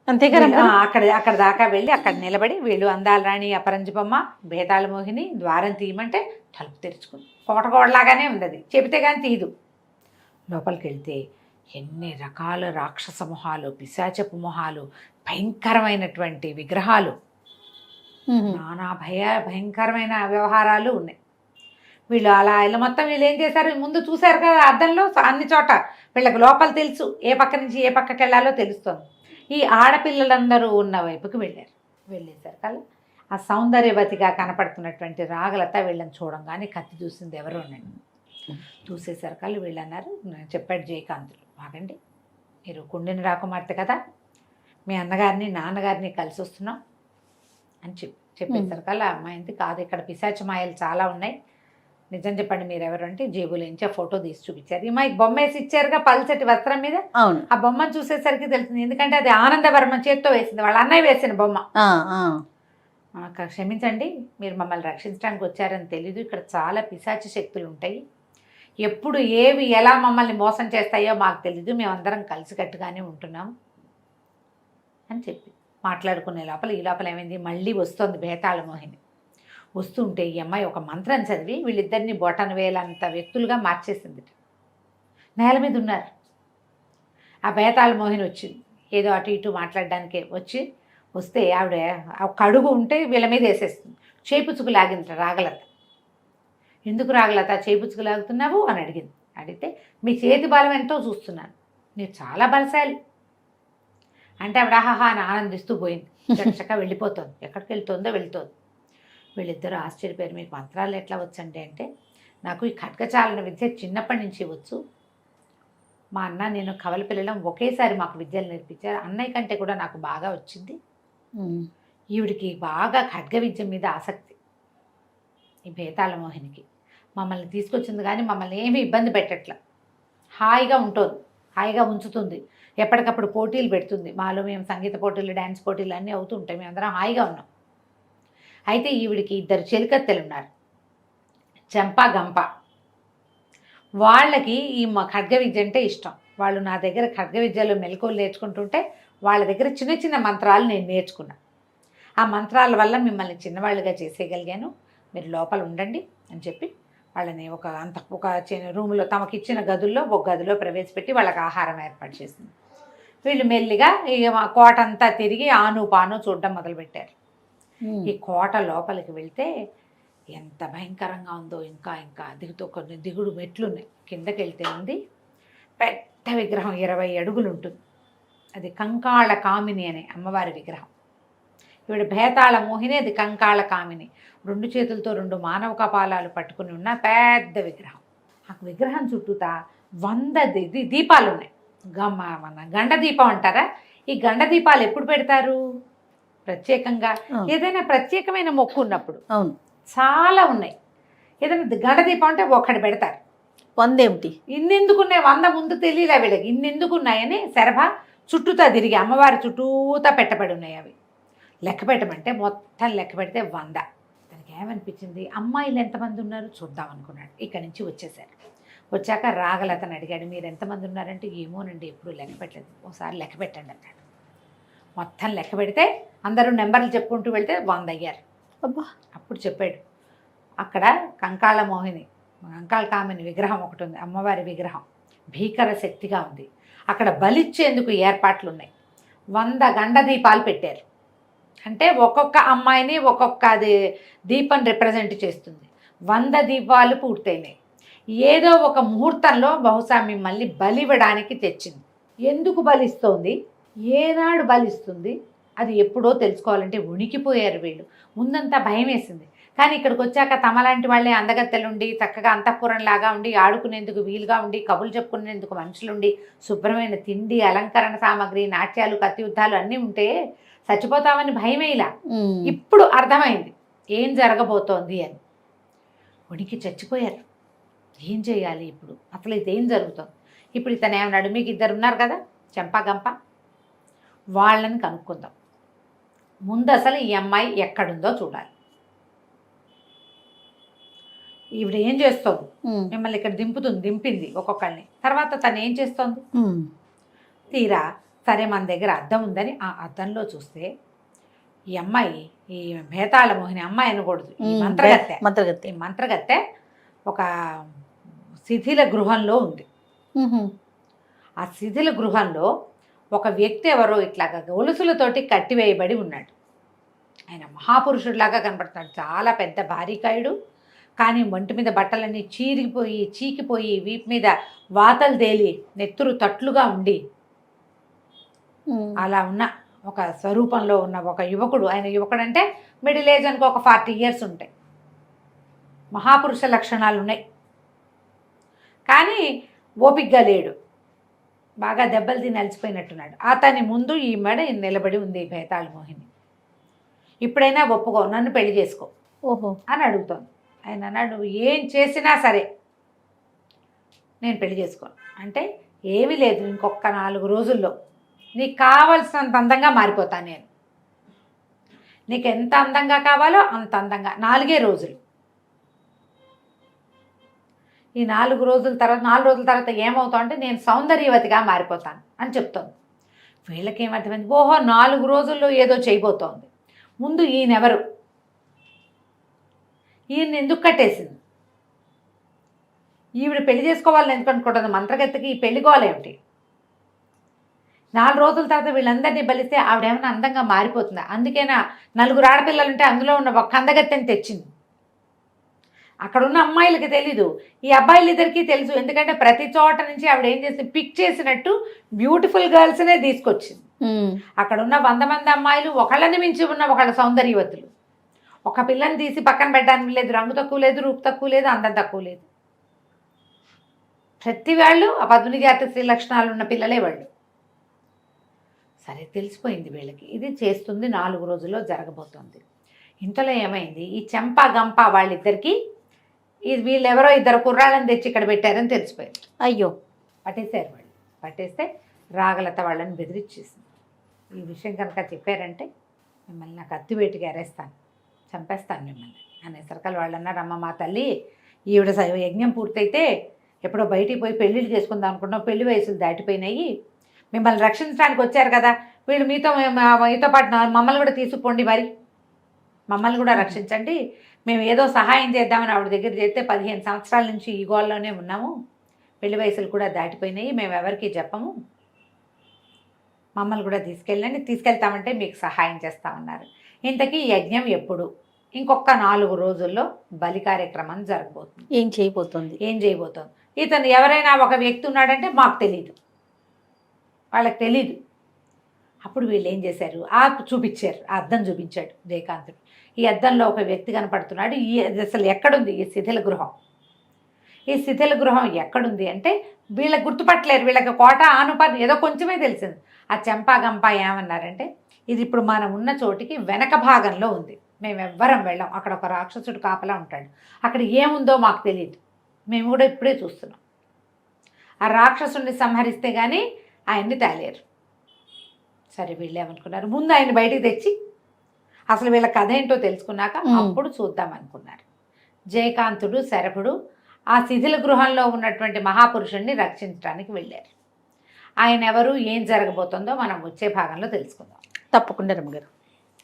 అంతే కదా. అక్కడ దాకా వెళ్ళి అక్కడ నిలబడి వీళ్ళు అందాల రాణి, అపరంజి బొమ్మ, భేతాళ మోహిని ద్వారం తీయమంటే తలుపు తెరుచుకుంది. కోటకోడలాగానే ఉంది, అది చెబితే కానీ తీయదు. లోపలికి వెళ్తే ఎన్ని రకాల రాక్షస మొహాలు, పిశాచపు మొహాలు, భయంకరమైనటువంటి విగ్రహాలు, నానా భయంకరమైన వ్యవహారాలు ఉన్నాయి. వీళ్ళు అలా ఇలా మొత్తం వీళ్ళు ఏం చేశారు, ముందు చూశారు కదా అద్దంలో అన్ని చోట, వీళ్ళకి లోపల తెలుసు ఏ పక్క నుంచి ఏ పక్కకి వెళ్ళాలో తెలుస్తుంది. ఈ ఆడపిల్లలందరూ ఉన్న వైపుకి వెళ్ళేశారు కదా. ఆ సౌందర్యవతిగా కనపడుతున్నటువంటి రాగలత వీళ్ళని చూడంగానే కత్తి చూసింది ఎవరోనండి. చూసేసరి కళ్ళు వీళ్ళు అన్నారు, చెప్పాడు జయకాంతులు, బాగండి మీరు కుండిని రాకుమార్తె కదా, మీ అన్నగారిని నాన్నగారిని కలిసి వస్తున్నాం అని చెప్పేసరి కల్లా అమ్మాయింది కాదు, ఇక్కడ పిశాచ మాయలు చాలా ఉన్నాయి, నిజం చెప్పండి మీరు ఎవరు అంటే జేబులోంచి ఆ ఫోటో తీసి చూపించారు. ఈ మాకు బొమ్మ వేసి ఇచ్చారుగా పల్చటి వస్త్రం మీద, ఆ బొమ్మను చూసేసరికి తెలుస్తుంది, ఎందుకంటే అది ఆనందవర్మ చేత్తో వేసింది, వాళ్ళ అన్నయ్య వేసిన బొమ్మ. క్షమించండి మీరు మమ్మల్ని రక్షించడానికి వచ్చారని తెలీదు, ఇక్కడ చాలా పిశాచి శక్తులు ఉంటాయి, ఎప్పుడు ఏవి ఎలా మమ్మల్ని మోసం చేస్తాయో మాకు తెలీదు, మేమందరం కలిసికట్టుగానే ఉంటున్నాం అని చెప్పి మాట్లాడుకునే లోపల ఈ లోపల ఏమైంది, మళ్ళీ వస్తుంది భేతాళ మోహిని. వస్తుంటే ఈ అమ్మాయి ఒక మంత్రం చదివి వీళ్ళిద్దరిని బొటన వేలంత వ్యక్తులుగా మార్చేసింది. నేల మీద ఉన్నారు. ఆ భేతాళ మోహిని వచ్చింది, ఏదో అటు ఇటు మాట్లాడడానికి వస్తే ఆవిడ ఒక అడుగు ఉంటే వీళ్ళ మీద వేసేస్తుంది. చేపుచ్చుకు లాగింది రాగలత. ఎందుకు రాగలత చేపుచ్చుకు లాగుతున్నావు అని అడిగితే మీ చేతి బలం ఎంతో చూస్తున్నాను, మీరు చాలా బలశాలి అంటే ఆవిడ ఆహాహా అని ఆనందిస్తూ పోయింది. చక్కగా వెళ్ళిపోతుంది, ఎక్కడికి వెళ్తోంది. వీళ్ళిద్దరూ ఆశ్చర్యపోయారు, మీకు మంత్రాలు ఎట్లా వచ్చండి అంటే, నాకు ఈ ఖడ్గచాలన విద్య చిన్నప్పటి నుంచి వచ్చు, మా అన్న నేను కవల పిల్లలం ఒకేసారి మాకు విద్యలు నేర్పించారు, అన్నయ్య కంటే కూడా నాకు బాగా వచ్చింది, ఈవిడికి బాగా ఖడ్గ విద్య మీద ఆసక్తి, ఈ భేతాళ మోహినికి మమ్మల్ని తీసుకొచ్చింది కానీ మమ్మల్ని ఏమీ ఇబ్బంది పెట్టట్ల, హాయిగా ఉంటుంది, హాయిగా ఉంచుతుంది, ఎప్పటికప్పుడు పోటీలు పెడుతుంది, మాలో మేము సంగీత పోటీలు డ్యాన్స్ పోటీలు అన్నీ అవుతుంటాయి, మేమందరం హాయిగా ఉన్నాం. అయితే ఈవిడికి 2 చెలికత్తెలు ఉన్నారు, చెంప గంప. వాళ్ళకి ఈ ఖడ్గ విద్య అంటే ఇష్టం, వాళ్ళు నా దగ్గర ఖడ్గ విద్యలో మెలకువలు నేర్చుకుంటుంటే వాళ్ళ దగ్గర చిన్న చిన్న మంత్రాలు నేను నేర్చుకున్నాను, ఆ మంత్రాల వల్ల మిమ్మల్ని చిన్నవాళ్ళుగా చేసేయగలిగాను, మీరు లోపల ఉండండి అని చెప్పి వాళ్ళని ఒక రూమ్లో తమకిచ్చిన గదుల్లో ఒక గదిలో ప్రవేశపెట్టి వాళ్ళకి ఆహారం ఏర్పాటు చేసింది. వీళ్ళు మెల్లిగా కోట అంతా తిరిగి ఆను పాను చూడడం మొదలుపెట్టారు. ఈ కోట లోపలికి వెళ్తే ఎంత భయంకరంగా ఉందో, ఇంకా కొన్ని దిగుడు మెట్లున్నాయి, కిందకి వెళ్తే ఉంది పెద్ద విగ్రహం 20 అడుగులు ఉంటుంది, అది కంకాళ కామిని అనే అమ్మవారి విగ్రహం. ఈవిడ భేతాళ మోహిని, అది కంకాళ కామిని, 2 చేతులతో 2 మానవ కపాలాలు పట్టుకుని ఉన్న పెద్ద విగ్రహం. ఆ విగ్రహం చుట్టూతా 100 దీపాలు ఉన్నాయి, మన గండ దీపం అంటారా, ఈ గండ దీపాలు ఎప్పుడు పెడతారు, ప్రత్యేకంగా ఏదైనా ప్రత్యేకమైన మొక్కు ఉన్నప్పుడు. చాలా ఉన్నాయి, ఏదైనా గండ దీపం అంటే ఒక్కటి పెడతారు. 100 ఏమిటి, ఇన్నెందుకున్నాయి, 100 ముందు తెలియలే వీళ్ళకి, ఇన్నెందుకున్నాయని శరభ చుట్టూతా తిరిగి అమ్మవారి చుట్టూతా పెట్టబడి ఉన్నాయి. అవి లెక్క పెట్టమంటే మొత్తం లెక్క పెడితే 100. దానికి ఏమనిపించింది, అమ్మాయిలు ఎంతమంది ఉన్నారు చూద్దాం అనుకున్నాడు. ఇక్కడి నుంచి వచ్చేసారు. వచ్చాక రాగలతను అడిగాడు, మీరు ఎంతమంది ఉన్నారంటే, ఏమోనండి ఎప్పుడు లెక్క పెట్టలేదు, ఒకసారి లెక్క పెట్టండి అన్నాడు. మొత్తం లెక్క పెడితే అందరూ నెంబర్లు చెప్పుకుంటూ వెళ్తే 100 అయ్యారు. అప్పుడు చెప్పాడు, అక్కడ కంకాళ మోహిని, కంకాళ కామిని విగ్రహం ఒకటి ఉంది, అమ్మవారి విగ్రహం భీకర శక్తిగా ఉంది, అక్కడ బలిచ్చేందుకు ఏర్పాట్లు ఉన్నాయి. 100 గండ దీపాలు పెట్టారు, అంటే ఒక్కొక్క అమ్మాయిని ఒక్కొక్క దీపం రిప్రజెంట్ చేస్తుంది. 100 దీపాలు పూర్తయినాయి. ఏదో ఒక ముహూర్తంలో బహుశా మిమ్మల్ని బలివ్వడానికి తెచ్చింది. ఎందుకు బలిస్తోంది, ఏనాడు బలిస్తుంది, అది ఎప్పుడో తెలుసుకోవాలంటే ఉనికిపోయారు వీళ్ళు. ముందంతా భయం వేసింది, కానీ ఇక్కడికి వచ్చాక తమలాంటి వాళ్ళే అందగత్తెలుండి, చక్కగా అంతఃపురంలాగా ఉండి, ఆడుకునేందుకు వీలుగా ఉండి, కబుర్లు చెప్పుకునేందుకు మనుషులుండి, శుభ్రమైన తిండి, అలంకరణ సామాగ్రి, నాట్యాలు, కత్తి యుద్ధాలు అన్నీ ఉంటే చచ్చిపోతామని భయమేలా. ఇప్పుడు అర్థమైంది ఏం జరగబోతోంది అని. ఉనికి చచ్చిపోయారు. ఏం చేయాలి ఇప్పుడు, అసలు ఇదేం జరుగుతుంది. ఇప్పుడు ఇతను ఏమన్నాడు, మీకు 2 ఉన్నారు కదా చెంపా గంప, వాళ్ళని కనుక్కుందాం, ముందు అసలు ఈ అమ్మాయి ఎక్కడుందో చూడాలి. ఈవిడ ఏం చేస్తోంది, ఉమ్, మిమ్మల్ని ఇక్కడ దింపింది ఒక్కొక్కరిని. తర్వాత తను ఏం చేస్తోంది, ఉమ్, తీరా సరే మన దగ్గర అద్దం ఉందని ఆ అద్దంలో చూస్తే ఈ అమ్మాయి, ఈ భేతాళ మోహిని అమ్మాయి అనకూడదు, ఈ ఉమ్, మంత్రగత్తె, మంత్రగత్తె. ఈ మంత్రగత్తె ఒక శిథిల గృహంలో ఉంది. ఉహు, ఆ శిథిల గృహంలో ఒక వ్యక్తి ఎవరో ఇట్లాగా గొలుసులతోటి కట్టివేయబడి ఉన్నాడు. ఆయన మహాపురుషుడిలాగా కనపడుతున్నాడు, చాలా పెద్ద భారీకాయుడు. కానీ ఒంటి మీద బట్టలన్నీ చీకిపోయి వీపు మీద వాతలు తేలి నెత్తురు తట్లుగా ఉండి ఉమ్, అలా ఉన్న ఒక స్వరూపంలో ఉన్న ఒక యువకుడు. ఆయన యువకుడు అంటే మిడిల్ ఏజ్ అనుకో, ఒక 40 years ఉంటాయి. మహాపురుష లక్షణాలు ఉన్నాయి, కానీ ఓపిగ్గా లేడు, బాగా దెబ్బలు తిని అలసిపోయినట్టున్నాడు. అతని ముందు ఈ మెడ నిలబడి ఉంది భేతాళ మోహిని. ఇప్పుడైనా ఒప్పుకో, నన్ను పెళ్లి చేసుకో ఓహో, అని అడుగుతోంది. ఆయన అన్నాడు, నువ్వు ఏం చేసినా సరే నేను పెళ్లి చేసుకోను అంటే, ఏమీ లేదు, ఇంకొక 4 రోజుల్లో నీకు కావలసినంత అందంగా మారిపోతాను నేను. నీకు ఎంత అందంగా కావాలో అంత అందంగా, 4 రోజులు. ఈ 4 రోజుల తర్వాత ఏమవుతావు అంటే, నేను సౌందర్యవతిగా మారిపోతాను అని చెప్తోంది. వీళ్ళకి ఏమర్థమైంది, ఓహో 4 రోజుల్లో ఏదో చేయబోతోంది. ముందు ఈయనెవరు, ఈయన్ని ఎందుకు కట్టేసింది, ఈవిడ పెళ్లి చేసుకోవాలని ఎందుకు అనుకుంటుంది, మంత్రగత్తెకి ఈ పెళ్లికోవాలేమిటి? 4 రోజుల తర్వాత వీళ్ళందరినీ బలిస్తే ఆవిడేమైనా అందంగా మారిపోతుందా? అందుకేనా 4 ఆడపిల్లలుంటే అందులో ఉన్న ఒక అందగత్తెని తెచ్చింది. అక్కడ ఉన్న అమ్మాయిలకి తెలీదు, ఈ అబ్బాయిలిద్దరికీ తెలుసు. ఎందుకంటే ప్రతి చోట నుంచి ఆవిడ ఏం చేసి పిక్ చేసినట్టు బ్యూటిఫుల్ గర్ల్స్నే తీసుకొచ్చింది. ఉమ్, అక్కడ ఉన్న 100 మంది అమ్మాయిలు ఒకళ్ళని మించి ఉన్న ఒకళ్ళ సౌందర్యవతులు. ఒక పిల్లని తీసి పక్కన పెట్టడానికి లేదు, రంగు తక్కువ లేదు, రూపు తక్కువ లేదు, అందం తక్కువ లేదు. ప్రతి వాళ్ళు ఆ పద్మిని జాతి స్త్రీ లక్షణాలు ఉన్న పిల్లలే వాళ్ళు. సరే తెలిసిపోయింది వీళ్ళకి, ఇది చేస్తుంది 4 రోజుల్లో జరగబోతోంది. ఇంతలో ఏమైంది, ఈ చెంప గంప వాళ్ళిద్దరికీ ఇది వీళ్ళెవరో 2 కుర్రాళ్ళని తెచ్చి ఇక్కడ పెట్టారని తెలిసిపోయింది. అయ్యో, పట్టేశారు వాళ్ళు. పట్టేస్తే రాగలత వాళ్ళని బెదిరించేసింది. ఈ విషయం కనుక చెప్పారంటే మిమ్మల్ని నాకు అత్తివేటికి అరేస్తాను, చంపేస్తాను మిమ్మల్ని అనేసరికల్ వాళ్ళు అన్నారు, అమ్మ మా తల్లి, ఈవిడ యజ్ఞం పూర్తయితే ఎప్పుడో బయటికి పోయి పెళ్ళిళ్ళు చేసుకుందాం అనుకుంటున్నాం, పెళ్లి వయసులు దాటిపోయినాయి, మిమ్మల్ని రక్షించడానికి వచ్చారు కదా వీళ్ళు, మీతో పాటు మమ్మల్ని కూడా తీసుకుపోండి, మరి మమ్మల్ని కూడా రక్షించండి, మేము ఏదో సహాయం చేద్దామని ఆవిడ దగ్గర చేస్తే 15 సంవత్సరాల నుంచి ఈ గోల్లోనే ఉన్నాము, పెళ్లి వయసులు కూడా దాటిపోయినాయి, మేము ఎవరికి చెప్పము, మమ్మల్ని కూడా తీసుకెళ్తామంటే మీకు సహాయం చేస్తామన్నారు. ఇంతకీ యజ్ఞం ఎప్పుడు? ఇంకొక 4 రోజుల్లో బలి కార్యక్రమం జరగబోతుంది. ఏం చేయబోతుంది? ఇతను ఎవరైనా ఒక వ్యక్తి ఉన్నాడంటే మాకు తెలీదు, వాళ్ళకి తెలీదు. అప్పుడు వీళ్ళు ఏం చేశారు, చూపించారు, ఆ అద్దం చూపించాడు జయకాంతుడు. ఈ అద్దంలో ఒక వ్యక్తి కనపడుతున్నాడు. అసలు ఎక్కడుంది ఈ శిథిల గృహం? ఈ శిథిల గృహం ఎక్కడుంది అంటే వీళ్ళకి గుర్తుపట్టలేరు, వీళ్ళకి కోట ఆనుపాతి ఏదో కొంచెమే తెలిసింది. ఆ చెంపా గంప ఏమన్నారంటే, ఇది ఇప్పుడు మనం ఉన్న చోటికి వెనక భాగంలో ఉంది, మేము ఎవ్వరం వెళ్ళాం, అక్కడ ఒక రాక్షసుడు కాపలా ఉంటాడు, అక్కడ ఏముందో మాకు తెలియదు, మేము కూడా ఇప్పుడే చూస్తున్నాం, ఆ రాక్షసుడిని సంహరిస్తే కానీ ఆయన్ని తేలేరు. సరే వీళ్ళు ఏమనుకున్నారు, ముందు ఆయన బయటికి తెచ్చి అసలు వీళ్ళ కథ ఏంటో తెలుసుకున్నాక అప్పుడు చూద్దాం అనుకున్నారు. జయకాంతుడు శరభుడు ఆ శిథిల గృహంలో ఉన్నటువంటి మహాపురుషుణ్ణి రక్షించడానికి వెళ్ళారు. ఆయన ఎవరు, ఏం జరగబోతుందో మనం వచ్చే భాగంలో తెలుసుకుందాం. తప్పకుండా రమ్మగారు.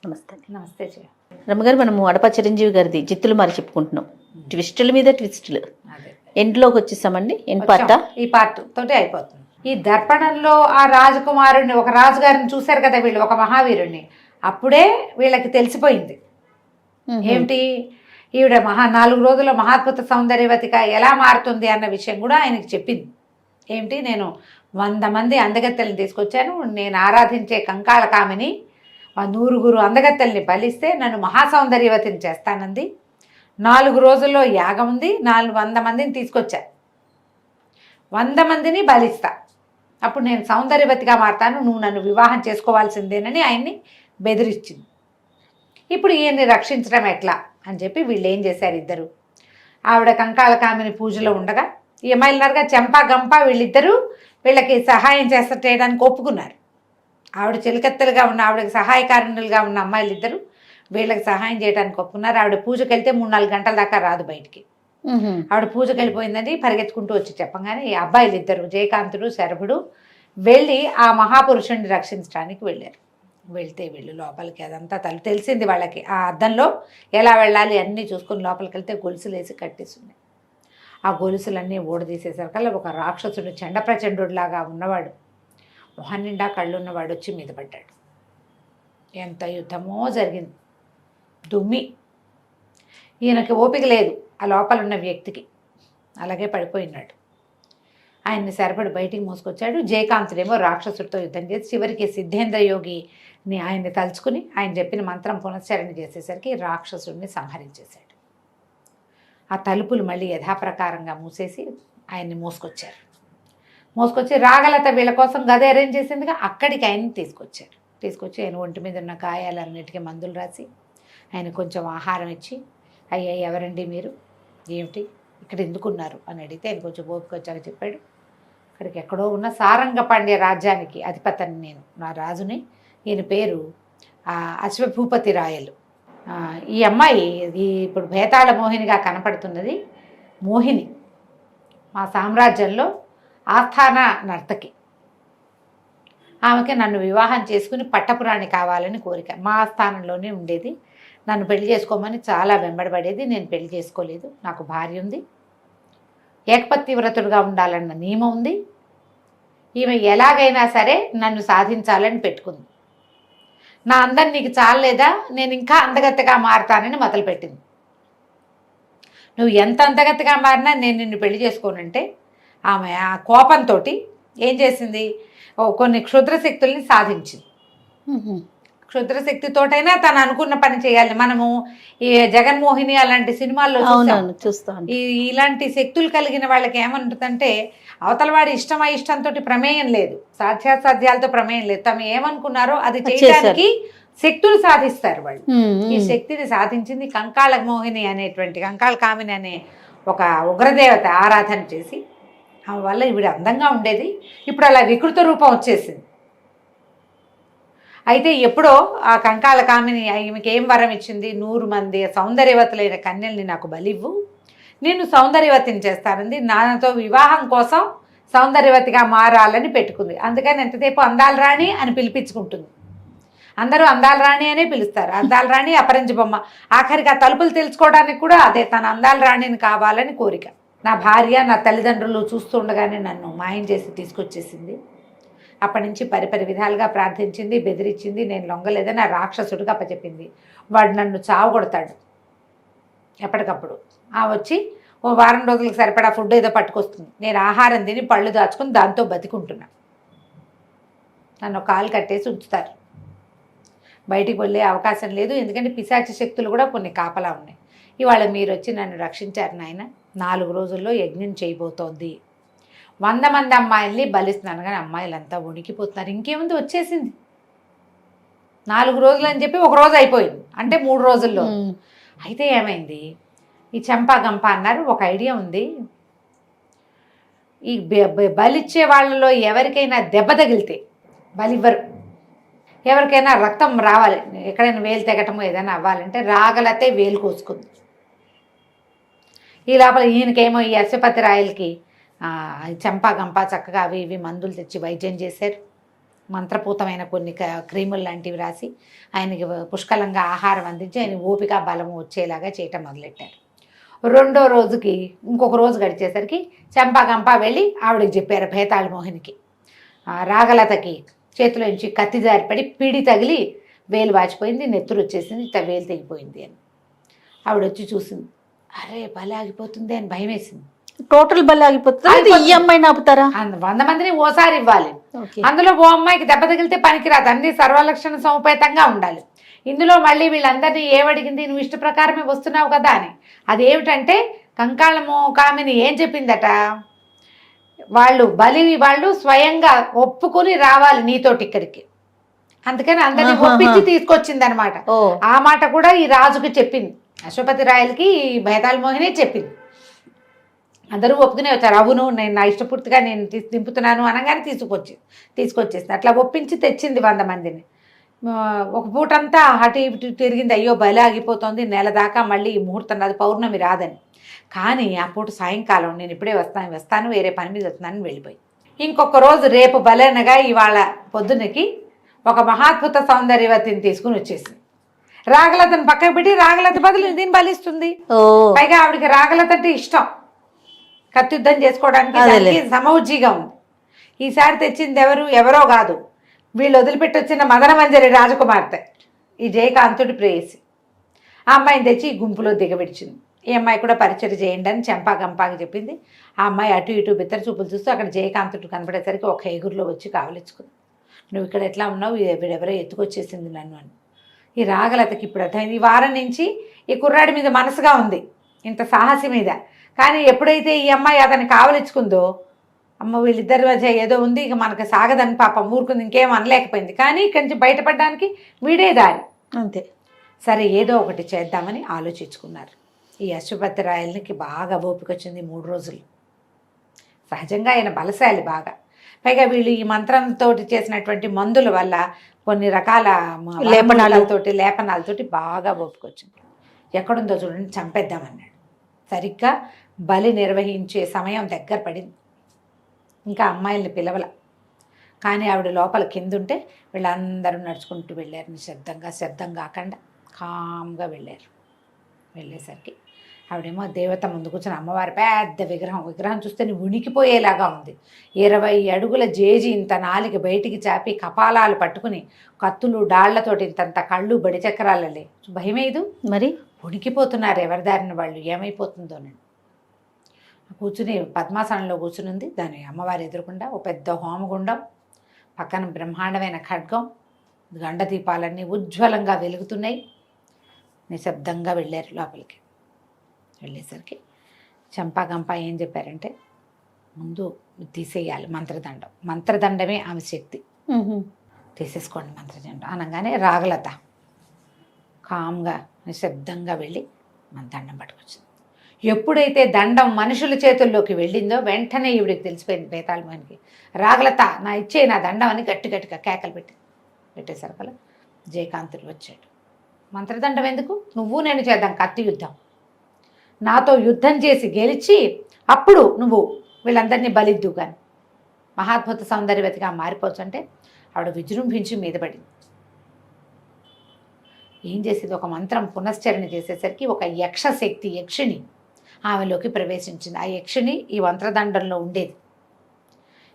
నమస్తే. నమస్తే జయ. రమ్మగారు, మనము అడప చిరంజీవి గారిది జిత్తులు మరి చెప్పుకుంటున్నాం, ట్విస్టుల మీద ట్విస్టులు. అదే ఎండ్లోకి వచ్చేసామండి, ఎండ్ పార్ట్. ఈ పార్ట్ తోటి అయిపోతుంది. ఈ దర్పణంలో ఆ రాజకుమారుడిని, ఒక రాజుగారిని చూశారు కదా వీళ్ళు, ఒక మహావీరుణ్ణి. అప్పుడే వీళ్ళకి తెలిసిపోయింది ఏమిటి, ఈవిడ 4 రోజుల్లో మహాద్భుత సౌందర్యవతిగా ఎలా మారుతుంది అన్న విషయం కూడా ఆయనకి చెప్పింది. ఏమిటి, నేను 100 మంది అందగత్తెల్ని తీసుకొచ్చాను, నేను ఆరాధించే కంకాళ కామిని 100 అందగత్తెల్ని బలిస్తే నన్ను మహాసౌందర్యవతిని చేస్తానంది. 4 రోజుల్లో యాగం ఉంది, 100 మందిని తీసుకొచ్చా, 100 మందిని బలిస్తా, అప్పుడు నేను సౌందర్యవతిగా మారుతాను, నువ్వు నన్ను వివాహం చేసుకోవాల్సిందేనని ఆయన్ని బెదిరించింది. ఇప్పుడు ఈయన్ని రక్షించడం ఎట్లా అని చెప్పి వీళ్ళు ఏం చేశారు, ఇద్దరు ఆవిడ కంకాళ కామిని పూజలో ఉండగా ఏమైనారుగా చెంపా గంప వీళ్ళిద్దరూ వీళ్ళకి సహాయం చేయడానికి ఒప్పుకున్నారు. ఆవిడ చిలకత్తెలుగా ఉన్న, ఆవిడకి సహాయకారులుగా ఉన్న అమ్మాయిలు ఇద్దరు వీళ్ళకి సహాయం చేయడానికి ఒప్పుకున్నారు. ఆవిడ పూజకి వెళ్తే 3-4 గంటల దాకా రాదు బయటికి. ఆవిడ పూజకి వెళ్ళిపోయిందని పరిగెత్తుకుంటూ వచ్చి చెప్పగానే ఈ అబ్బాయిలు ఇద్దరు జయకాంతుడు శరభుడు వెళ్ళి ఆ మహాపురుషుడిని రక్షించడానికి వెళ్ళారు. వెళ్తే వీళ్ళు లోపలికి అదంతా తెలిసింది వాళ్ళకి. ఆ అద్దంలో ఎలా వెళ్ళాలి అన్నీ చూసుకొని లోపలికి వెళ్తే గొలుసులు వేసి కట్టేస్తున్నాయి. ఆ గొలుసులన్నీ ఊడదీసేసరికల్లా ఒక రాక్షసుడు చండప్రచండుడిలాగా ఉన్నవాడు, మొహం నిండా కళ్ళున్నవాడు వచ్చి మీద పడ్డాడు. ఎంత యుద్ధమో జరిగింది. దుమ్మి ఈయనకి ఓపిక లేదు ఆ లోపల ఉన్న వ్యక్తికి, అలాగే పడిపోయినాడు. ఆయన్ని సరిపడి బయటికి మోసుకొచ్చాడు. జయకాంతుడేమో రాక్షసుడితో యుద్ధం చేసి చివరికి సిద్ధేంద్ర యోగిని ఆయన్ని తలుచుకుని ఆయన చెప్పిన మంత్రం పునశ్చరణ చేసేసరికి రాక్షసుడిని సంహరించేశాడు. ఆ తలుపులు మళ్ళీ యథాప్రకారంగా మూసేసి ఆయన్ని మోసుకొచ్చారు. మోసుకొచ్చి రాగలత వీళ్ళ కోసం గద అరేంజ్ చేసిందిగా అక్కడికి ఆయన్ని తీసుకొచ్చారు. తీసుకొచ్చి ఆయన ఒంటి మీద ఉన్న గాయాలన్నిటికీ మందులు రాసి ఆయన కొంచెం ఆహారం ఇచ్చి, అయ్యా ఎవరండి మీరు, ఏమిటి ఇక్కడ ఎందుకున్నారు అని అడిగితే ఆయన కొంచెం ఓపిక వచ్చాక చెప్పాడు. ఇక్కడికి ఎక్కడో ఉన్న సారంగపాండ్య రాజ్యానికి అధిపతిని నేను, నా రాజుని. ఈయన పేరు అశ్వభూపతి రాయలు. ఈ అమ్మాయి ఇప్పుడు భేతాళ మోహినిగా కనపడుతున్నది మోహిని, మా సామ్రాజ్యంలో ఆస్థాన నర్తకి. ఆమెకి నన్ను వివాహం చేసుకుని పట్టపురాణి కావాలని కోరిక. మా ఆస్థానంలోనే ఉండేది. నన్ను పెళ్లి చేసుకోమని చాలా వెంబడబడేది. నేను పెళ్లి చేసుకోలేదు. నాకు భార్య ఉంది. ఏకపత్తి వ్రతుడుగా ఉండాలన్న నియమం ఉంది. ఈమె ఎలాగైనా సరే నన్ను సాధించాలని పెట్టుకుంది. నా అందం నీకు చాలలేదా, నేను ఇంకా అందగత్తెగా మారతానని మొదలుపెట్టింది. నువ్వు ఎంత అందగత్తెగా మారినా నేను నిన్ను పెళ్లి చేసుకోనంటే ఆమె ఆ కోపంతో ఏం చేసింది, కొన్ని క్షుద్రశక్తుల్ని సాధించింది. క్షుద్రశక్తితోటైనా తను అనుకున్న పని చేయాలి. మనము ఈ జగన్మోహిని అలాంటి సినిమాల్లో చూస్తాం. ఇలాంటి శక్తులు కలిగిన వాళ్ళకి ఏమంటుందంటే అవతల వాడి ఇష్టం అయిష్టంతో ప్రమేయం లేదు, సాధ్యాసాధ్యాలతో ప్రమేయం లేదు. తమ ఏమనుకున్నారో అది చేయడానికి శక్తులు సాధిస్తారు వాళ్ళు. ఈ శక్తిని సాధించింది కంకాళ మోహిని అనేటువంటి, కంకాళ కామిని అనే ఒక ఉగ్రదేవత ఆరాధన చేసి ఆమె వల్ల ఈవిడ అందంగా ఉండేది. ఇప్పుడు అలా వికృత రూపం వచ్చేసింది. అయితే ఎప్పుడో ఆ కంకాళ కామిని ఈమెకి ఏం వరం ఇచ్చింది, 100 మంది సౌందర్యవతులైన కన్యల్ని నాకు బలివ్వు, నేను సౌందర్యవతిని చేస్తానంది. నాతో వివాహం కోసం సౌందర్యవతిగా మారాలని పెట్టుకుంది. అందుకని ఎంతసేపు అందాల రాణి అని పిలిపించుకుంటుంది. అందరూ అందాల రాణి అనే పిలుస్తారు. అందాల రాణి, అపరంజి బొమ్మ. ఆఖరికి ఆ తలుపులు తెలుసుకోవడానికి కూడా అదే, తన అందాల రాణిని కావాలని కోరిక. నా భార్య నా తల్లిదండ్రులు చూస్తూ ఉండగానే నన్ను మాయం చేసి తీసుకొచ్చేసింది. అప్పటి నుంచి పరిపరి విధాలుగా ప్రార్థించింది, బెదిరించింది. నేను లొంగలేదని ఆ రాక్షసుడికి అప్పచెప్పింది. వాడు నన్ను చావగొడతాడు ఎప్పటికప్పుడు. వచ్చి ఓ వారం రోజులకు సరిపడా ఫుడ్ ఏదో పట్టుకొస్తుంది. నేను ఆహారం తిని పళ్ళు దాచుకుని దాంతో బతికుంటున్నా. నన్ను కాలు కట్టేసి ఉంచుతారు. బయటికి వెళ్ళే అవకాశం లేదు. ఎందుకంటే పిశాచి శక్తులు కూడా కొన్ని కాపలా ఉన్నాయి. ఇవాళ మీరు వచ్చి నన్ను రక్షించారు నాయన. 4 రోజుల్లో యజ్ఞం చేయబోతోంది. 100 మంది అమ్మాయిల్ని బలిస్తున్నాను. కానీ అమ్మాయిలంతా వణికిపోతున్నారు. ఇంకేముంది, వచ్చేసింది. 4 రోజులు అని చెప్పి 1 రోజు అయిపోయింది, అంటే 3 రోజుల్లో. అయితే ఏమైంది, ఈ చెంపా గంప అన్నారు. ఒక ఐడియా ఉంది, ఈ బలిచ్చే వాళ్ళలో ఎవరికైనా దెబ్బ తగిలితే బలివ్వరు. ఎవరికైనా రక్తం రావాలి, ఎక్కడైనా వేలు తెగటమో ఏదైనా అవ్వాలంటే రాగలతే వేలు కోసుకుంది. ఈ లోపల ఈయనకేమో ఈ అశ్వపతి రాయలకి చెంపా గంప చక్కగా అవి ఇవి మందులు తెచ్చి వైద్యం చేశారు. మంత్రపూతమైన కొన్ని క్రీములు లాంటివి రాసి ఆయనకి పుష్కలంగా ఆహారం అందించి ఆయన ఓపిక బలము వచ్చేలాగా చేయటం మొదలెట్టారు. 2వ రోజుకి ఇంకొక రోజు గడిచేసరికి చెంపా గంప వెళ్ళి ఆవిడకి చెప్పారు, భేతాళ మోహినికి. రాగలతకి చేతిలో నుంచి కత్తి జారిపడి పిడి తగిలి వేలు వాచిపోయింది, నెత్తురు వచ్చేసింది, వేలు తెగిపోయింది అని. ఆవిడ వచ్చి చూసింది. అరే బలి ఆగిపోతుంది అని భయం వేసింది. టోటల్ బలి ఆగిపోతుంది. ఈ అమ్మాయిని ఆపుతారా? 100 మందిని ఓసారి ఇవ్వాలి. అందులో ఓ అమ్మాయికి దెబ్బ తగిలితే పనికిరాదు, అన్ని సర్వలక్షణ సముపేతంగా ఉండాలి. ఇందులో మళ్ళీ వీళ్ళందరినీ ఏమడిగింది, నువ్వు ఇష్ట ప్రకారమే వస్తున్నావు కదా అని. అదేమిటంటే కంకాళము కామిని ఏం చెప్పిందట, వాళ్ళు స్వయంగా ఒప్పుకొని రావాలి నీతోటి ఇక్కడికి. అందుకని అందరినీ ఒప్పించి తీసుకొచ్చింది అనమాట. ఆ మాట కూడా ఈ రాజుకి చెప్పింది, అశ్వపతి రాయలకి భేతాళ మోహిని చెప్పింది. అందరూ ఒప్పుకునే వచ్చారు. అవును, నేను నా ఇష్టపూర్తిగా నేను దింపుతున్నాను అనగానే తీసుకొచ్చేసింది. అట్లా ఒప్పించి తెచ్చింది 100 మందిని. ఒక పూటంతా అటు ఇటు తిరిగింది. అయ్యో బలి ఆగిపోతుంది, నెల దాకా మళ్ళీ ఈ ముహూర్తం రాదు, పౌర్ణమి రాదని. కానీ అప్పుడు సాయంకాలం నేను ఇప్పుడే వస్తాను వేరే పని మీద వస్తున్నానని వెళ్ళిపోయి ఇంకొక రోజు రేపు బలేనగా ఇవాళ పొద్దున్నకి ఒక మహాద్భుత సౌందర్యవతిని తీసుకుని వచ్చేసింది. రాగలతను పక్కకు పెట్టి రాగలత బదులు దీన్ని బలిస్తుంది. పైగా ఆవిడకి రాగలత అంటే ఇష్టం, కత్యుద్ధం చేసుకోవడానికి దానికి సమౌజ్జిగా ఉంది. ఈసారి తెచ్చింది ఎవరో కాదు, వీళ్ళు వదిలిపెట్టి వచ్చిన మదనమంజరి రాజకుమార్తె, ఈ జయకాంతుడి ప్రేయసి. ఆ అమ్మాయిని తెచ్చి ఈ గుంపులో దిగబెట్టింది. ఈ అమ్మాయి కూడా పరిచయం చేయండి అని గంపాకి చెప్పింది. ఆ అమ్మాయి అటు ఇటు బిత్తర చూపులు చూస్తూ అక్కడ జయకాంతుడు కనపడేసరికి ఒక ఎగురులో వచ్చి కావలించుకుంది. నువ్వు ఇక్కడ ఎట్లా ఉన్నావు, వీడెవరో ఎత్తుకొచ్చేసింది నన్ను అని. ఈ రాగలతకి ఇప్పుడు అర్థమైంది. ఈ వారం నుంచి ఈ కుర్రాడి మీద మనసుగా ఉంది, ఇంత సాహసి మీద. కానీ ఎప్పుడైతే ఈ అమ్మాయి అతన్ని కావలించుకుందో, అమ్మ వీళ్ళిద్దరి మధ్య ఏదో ఉంది, ఇక మనకు సాగదని పాపం ఊరుకుంది, ఇంకేం అనలేకపోయింది. కానీ ఇక్కడి నుంచి బయటపడడానికి వీడే దారి. అంతే. సరే ఏదో ఒకటి చేద్దామని ఆలోచించుకున్నారు. ఈ అశ్వపతి రాయలకి బాగా ఓపిక వచ్చింది 3 రోజులు. సహజంగా ఆయన బలశాలి బాగా. పైగా వీళ్ళు ఈ మంత్రంతో చేసినటువంటి మందుల వల్ల కొన్ని రకాల లేపనాలతోటి బాగా ఓపిక వచ్చింది. ఎక్కడుందో చూడండి, చంపేద్దామన్నాడు. సరిగ్గా బలి నిర్వహించే సమయం దగ్గర పడింది. ఇంకా అమ్మాయిల్ని పిలవల. కానీ ఆవిడ లోపల కిందుంటే వీళ్ళందరూ నడుచుకుంటూ వెళ్ళారు. శబ్దం కాకుండా కామ్గా వెళ్ళారు. వెళ్ళేసరికి ఆవిడేమో దేవత ముందు కూర్చొని అమ్మవారి పెద్ద విగ్రహం చూస్తే ఉనికిపోయేలాగా ఉంది. 20 అడుగుల జేజి ఇంత నాలిక బయటికి చాపి కపాలాలు పట్టుకుని కత్తులు డాళ్లతోటి ఇంతంత కళ్ళు బడి చక్రాలలే. భయమేదు మరి, ఉనికిపోతున్నారు ఎవరి దారిన వాళ్ళు, ఏమైపోతుందోనండి. కూర్చుని పద్మాసనంలో కూర్చునుంది. దాని అమ్మవారి ఎదురుకుండా ఒక పెద్ద హోమగుండం, పక్కన బ్రహ్మాండమైన ఖడ్గం, గండ దీపాలన్నీ ఉజ్వలంగా వెలుగుతున్నాయి. నిశ్శబ్దంగా వెళ్ళారు లోపలికి. వెళ్ళేసరికి చంపా ఏం చెప్పారంటే, ముందు తీసేయాలి మంత్రదండమే ఆమె శక్తి, తీసేసుకోండి మంత్రదండం అనగానే రాగలత కామ్గా నిశ్శబ్దంగా వెళ్ళి మన దండం పట్టుకొచ్చింది. ఎప్పుడైతే దండం మనుషుల చేతుల్లోకి వెళ్ళిందో వెంటనే ఈవిడికి తెలిసిపోయింది బేతాళమోహినికి. రాగలత నా ఇచ్చే నా దండం అని గట్టిగా కేకలు పెట్టేసరికల్లా జయకాంతుడు వచ్చాడు. మంత్రదండం ఎందుకు, నువ్వు నేను చేద్దాం కత్తి యుద్ధం, నాతో యుద్ధం చేసి గెలిచి అప్పుడు నువ్వు వీళ్ళందరినీ బలిద్దు కానీ మహాద్భుత సౌందర్యవతిగా మారిపోవచ్చు అంటే ఆవిడ విజృంభించి మీద పడింది. ఏం చేసేది, ఒక మంత్రం పునశ్చరణ చేసేసరికి ఒక యక్షిణి ఆమెలోకి ప్రవేశించింది. ఆ యక్షిణి ఈ మంత్రదండంలో ఉండేది.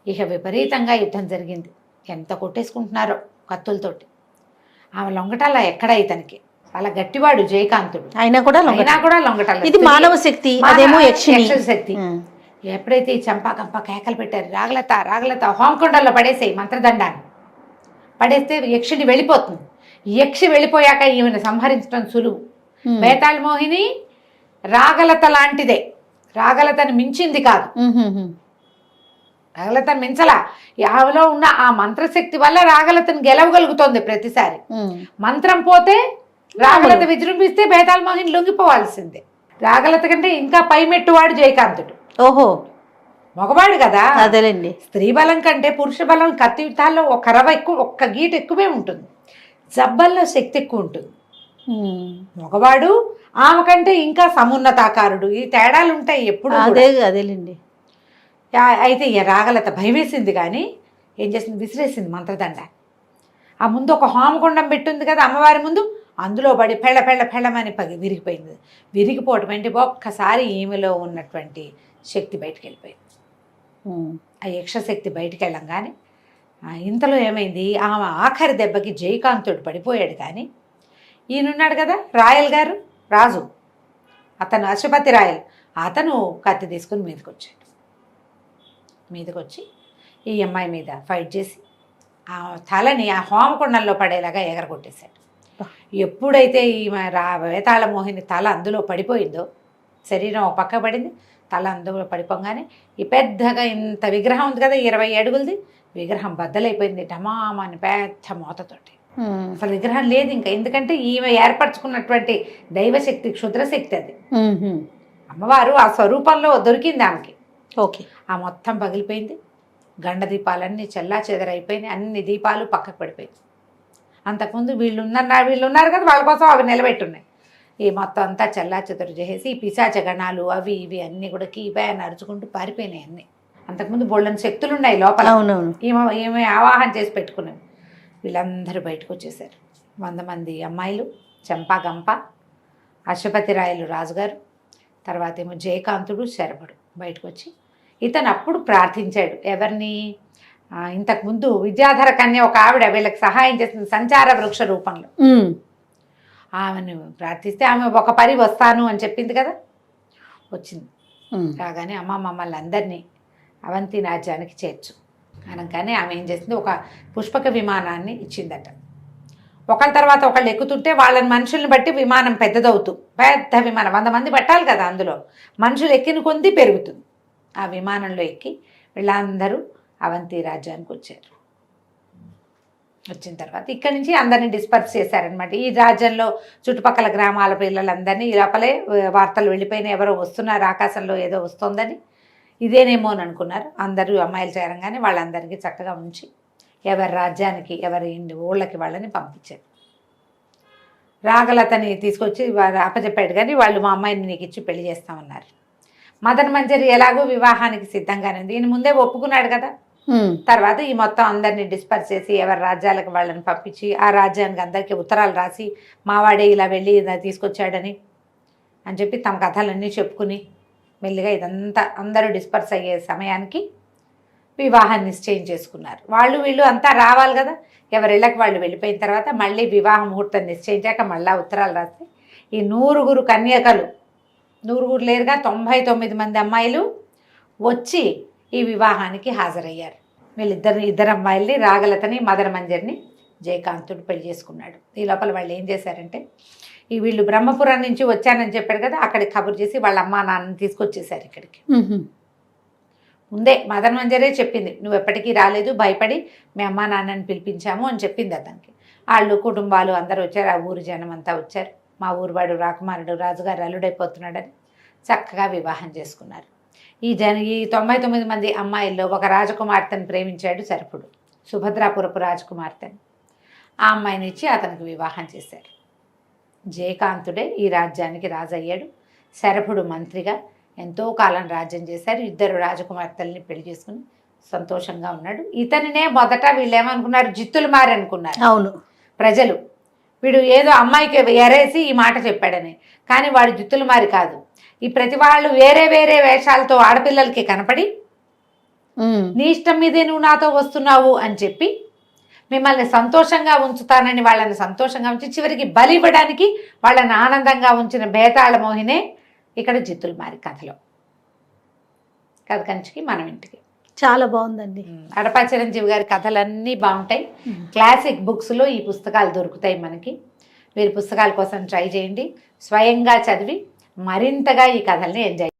ఇక విపరీతంగా యుద్ధం జరిగింది. ఎంత కొట్టేసుకుంటున్నారో కత్తులతోటి. ఆమె లొంగటాల ఎక్కడ ఇతనికి, అలా గట్టివాడు జయకాంతుడు, అయినా కూడా లొంగటాల. ఇది మానవ శక్తి, అదేమో యక్షిణి శక్తి. ఎప్పుడైతే ఈ చంపా కేకలు పెట్టారు, రాగలత హోమకొండల్లో పడేసేయి మంత్రదండాన్ని, పడేస్తే యక్షిణి వెళ్ళిపోతుంది. యక్షి వెళ్ళిపోయాక ఈమెను సంహరించడం సులువు. బేతాళమోహిని రాగలత లాంటిదే, రాగలతని మించింది కాదు. రాగలతను మించలా. ఆమెలో ఉన్న ఆ మంత్రశక్తి వల్ల రాగలతను గెలవగలుగుతోంది ప్రతిసారి. మంత్రం పోతే రాగలత విజృంభిస్తే బేతాళమోహిని లొంగిపోవాల్సిందే. రాగలత కంటే ఇంకా పైమెట్టువాడు జయకాంతుడు. ఓహో, మగవాడు కదా, అదేలేండి. స్త్రీ బలం కంటే పురుష బలం కత్తి యుద్ధాల్లో ఒక రవ ఎక్కువ, ఒక్క గీట ఎక్కువే ఉంటుంది. జబ్బల్లో శక్తి ఎక్కువ ఉంటుంది. మగవాడు ఆమె కంటే ఇంకా సమున్నతాకారుడు. ఈ తేడాలు ఉంటాయి ఎప్పుడు. అదేలేండి. అయితే రాగలత భయమేసింది కానీ ఏం చేసింది, విసిరేసింది మంత్రదండ. ఆ ముందు ఒక హోమగుండం పెట్టుంది కదా అమ్మవారి ముందు, అందులో పడి పెళ్ళమని విరిగిపోయింది. విరిగిపోవటం ఏంటి, ఒక్కసారి ఈమెలో ఉన్నటువంటి శక్తి బయటికి వెళ్ళిపోయింది. ఆ యక్షశక్తి బయటికి వెళ్ళంగానే ఇంతలో ఏమైంది, ఆమె ఆఖరి దెబ్బకి జయకాంతుడు పడిపోయాడు. కానీ ఈయనున్నాడు కదా రాయల్ గారు, రాజు, అతను అశ్వపతి రాయల్, అతను కత్తి తీసుకుని మీదకి వచ్చి ఈ అమ్మాయి మీద ఫైట్ చేసి ఆ తలని ఆ హోమకుండంలో పడేలాగా ఎగరగొట్టేశాడు. ఎప్పుడైతే ఈ వేతాళమోహిని తల అందులో పడిపోయిందో, శరీరం ఒక పక్క పడింది, తల అందులో పడిపోగానే ఈ పెద్దగా ఇంత విగ్రహం ఉంది కదా 20 అడుగులది విగ్రహం బద్దలైపోయింది ఢమామని పెద్ద మోతతోటి. అసలు విగ్రహం లేదు ఇంకా, ఎందుకంటే ఈమె ఏర్పరచుకున్నటువంటి దైవశక్తి క్షుద్రశక్తి అది. అమ్మవారు ఆ స్వరూపంలో దొరికింది ఆమెకి. ఓకే, ఆ మొత్తం పగిలిపోయింది. గండ దీపాలన్నీ చెల్లా చెదరైపోయినాయి, అన్ని దీపాలు పక్కకు పడిపోయింది. అంతకుముందు వీళ్ళు ఉన్నారు కదా, వాళ్ళ కోసం అవి నిలబెట్టున్నాయి. ఈ మొత్తం అంతా చెల్లాచెదరు చేసేసి ఈ పిశాచ గణాలు అవి ఇవి అన్నీ కూడా కీబే అని అరుచుకుంటూ పారిపోయినాయి అన్నీ. అంతకుముందు బోళ్ళని శక్తులు ఉన్నాయి లోపల. అవునవును. ఈమె ఆవాహన చేసి పెట్టుకున్నాం. వీళ్ళందరూ బయటకు వచ్చేసారు. 100 మంది అమ్మాయిలు, చంపా గంప, అశ్వపతి రాయలు రాజుగారు, తర్వాత ఏమో జయకాంతుడు, శరభుడు బయటకు వచ్చి ఇతను అప్పుడు ప్రార్థించాడు. ఎవరిని? ఇంతకుముందు విద్యాధర కన్య ఒక ఆవిడ వీళ్ళకి సహాయం చేసింది సంచార వృక్ష రూపంలో. ఆమెను ప్రార్థిస్తే ఆమె ఒక పరి వస్తాను అని చెప్పింది కదా, వచ్చింది. రాగానే అమ్మ మమ్మల్ని అందరినీ అవంతి రాజ్యానికి చేర్చు అనగానే ఆమె ఏం చేసింది, ఒక పుష్పక విమానాన్ని ఇచ్చిందట. ఒకళ్ళ తర్వాత ఒకళ్ళు ఎక్కుతుంటే వాళ్ళని మనుషుల్ని బట్టి విమానం పెద్దదవుతూ పెద్ద విమానం 100 మంది పట్టాలి కదా, అందులో మనుషులు ఎక్కిన కొద్దీ పెరుగుతుంది. ఆ విమానంలో ఎక్కి వీళ్ళందరూ అవంతి రాజ్యానికి వచ్చారు. వచ్చిన తర్వాత ఇక్కడి నుంచి అందరినీ డిస్పర్స్ చేశారనమాట. ఈ రాజ్యంలో చుట్టుపక్కల గ్రామాల పిల్లలందరినీ ఈ లోపలే వార్తలు వెళ్ళిపోయిన ఎవరో వస్తున్నారు, ఆకాశంలో ఏదో వస్తుందని, ఇదేనేమో అని అనుకున్నారు. అందరూ అమ్మాయిలు చేరంగానే వాళ్ళందరికీ చక్కగా ఉంచి ఎవరి రాజ్యానికి ఎవరి ఊళ్ళకి వాళ్ళని పంపించారు. రాగలతని తీసుకొచ్చి వారు అప్పచెప్పాడు, కానీ వాళ్ళు మా అమ్మాయిని నీకు ఇచ్చి పెళ్లి చేస్తామన్నారు. మదన్ మంజరి ఎలాగో వివాహానికి సిద్ధంగానే ఉంది, ఈయన ముందే ఒప్పుకున్నాడు కదా. తర్వాత ఈ మొత్తం అందరినీ డిస్పర్స్ చేసి ఎవరి రాజ్యాలకు వాళ్ళని పంపించి ఆ రాజ్యానికి అందరికీ ఉత్తరాలు రాసి మావాడే ఇలా వెళ్ళి తీసుకొచ్చాడని అని చెప్పి తమ కథలన్నీ చెప్పుకుని మెల్లిగా ఇదంతా అందరూ డిస్పర్స్ అయ్యే సమయానికి వివాహాన్ని నిశ్చయం చేసుకున్నారు. వాళ్ళు వీళ్ళు అంతా రావాలి కదా, ఎవరిళ్ళకి వాళ్ళు వెళ్ళిపోయిన తర్వాత మళ్ళీ వివాహ ముహూర్తం నిశ్చయించాక మళ్ళీ ఉత్తరాలు రాస్తే ఈ 100 కన్యకలు, 100 లేరుగా 99 మంది అమ్మాయిలు వచ్చి ఈ వివాహానికి హాజరయ్యారు. ఇద్దరు అమ్మాయిల్ని రాగలతని మదన మంజరిని జయకాంతుడు పెళ్లి చేసుకున్నాడు. ఈ లోపల వాళ్ళు ఏం చేశారంటే, వీళ్ళు బ్రహ్మపురం నుంచి వచ్చానని చెప్పాడు కదా, అక్కడికి కబురు చేసి వాళ్ళ అమ్మా నాన్నని తీసుకొచ్చేసారు ఇక్కడికి. ముందే మదన మంజరే చెప్పింది, నువ్వు ఎప్పటికీ రాలేదు, భయపడి మీ అమ్మా నాన్నని పిలిపించాము అని చెప్పింది అతనికి. వాళ్ళు కుటుంబాలు అందరూ వచ్చారు, ఆ ఊరు జనం అంతా వచ్చారు. మా ఊరువాడు రాకుమారుడు రాజుగారు అల్లుడైపోతున్నాడని చక్కగా వివాహం చేసుకున్నారు. ఈ 99 మంది అమ్మాయిల్లో ఒక రాజకుమార్తెను ప్రేమించాడు శరభుడు, సుభద్రాపురపు రాజకుమార్తెను. ఆ అమ్మాయిని ఇచ్చి అతనికి వివాహం చేశారు. జయకాంతుడే ఈ రాజ్యానికి రాజు అయ్యాడు. శరభుడు మంత్రిగా ఎంతో కాలం రాజ్యం చేశారు. 2 రాజకుమార్తెల్ని పెళ్లి చేసుకుని సంతోషంగా ఉన్నాడు. ఇతనినే మొదట వీళ్ళు ఏమనుకున్నారు, జిత్తులు మారి అనుకున్నారు. అవును, ప్రజలు వీడు ఏదో అమ్మాయికి ఎరేసి ఈ మాట చెప్పాడని. కానీ వాడు జిత్తులు మారి కాదు. ఈ ప్రతి వాళ్ళు వేరే వేరే వేషాలతో ఆడపిల్లలకి కనపడి నీ ఇష్టం మీదే నువ్వు నాతో వస్తున్నావు అని చెప్పి మిమ్మల్ని సంతోషంగా ఉంచుతానని వాళ్ళని సంతోషంగా ఉంచి చివరికి బలి ఇవ్వడానికి వాళ్ళని ఆనందంగా ఉంచిన బేతాళ మోహినే ఇక్కడ జిత్తులు మారి కథలో. కథ కంచికి మనం ఇంటికి. చాలా బాగుందండి. అడపా చిరంజీవి గారి కథలన్నీ బాగుంటాయి. క్లాసిక్ బుక్స్లో ఈ పుస్తకాలు దొరుకుతాయి మనకి. మీరు పుస్తకాల కోసం ట్రై చేయండి, స్వయంగా చదివి మరింతగా ఈ కథల్ని ఎంజాయ్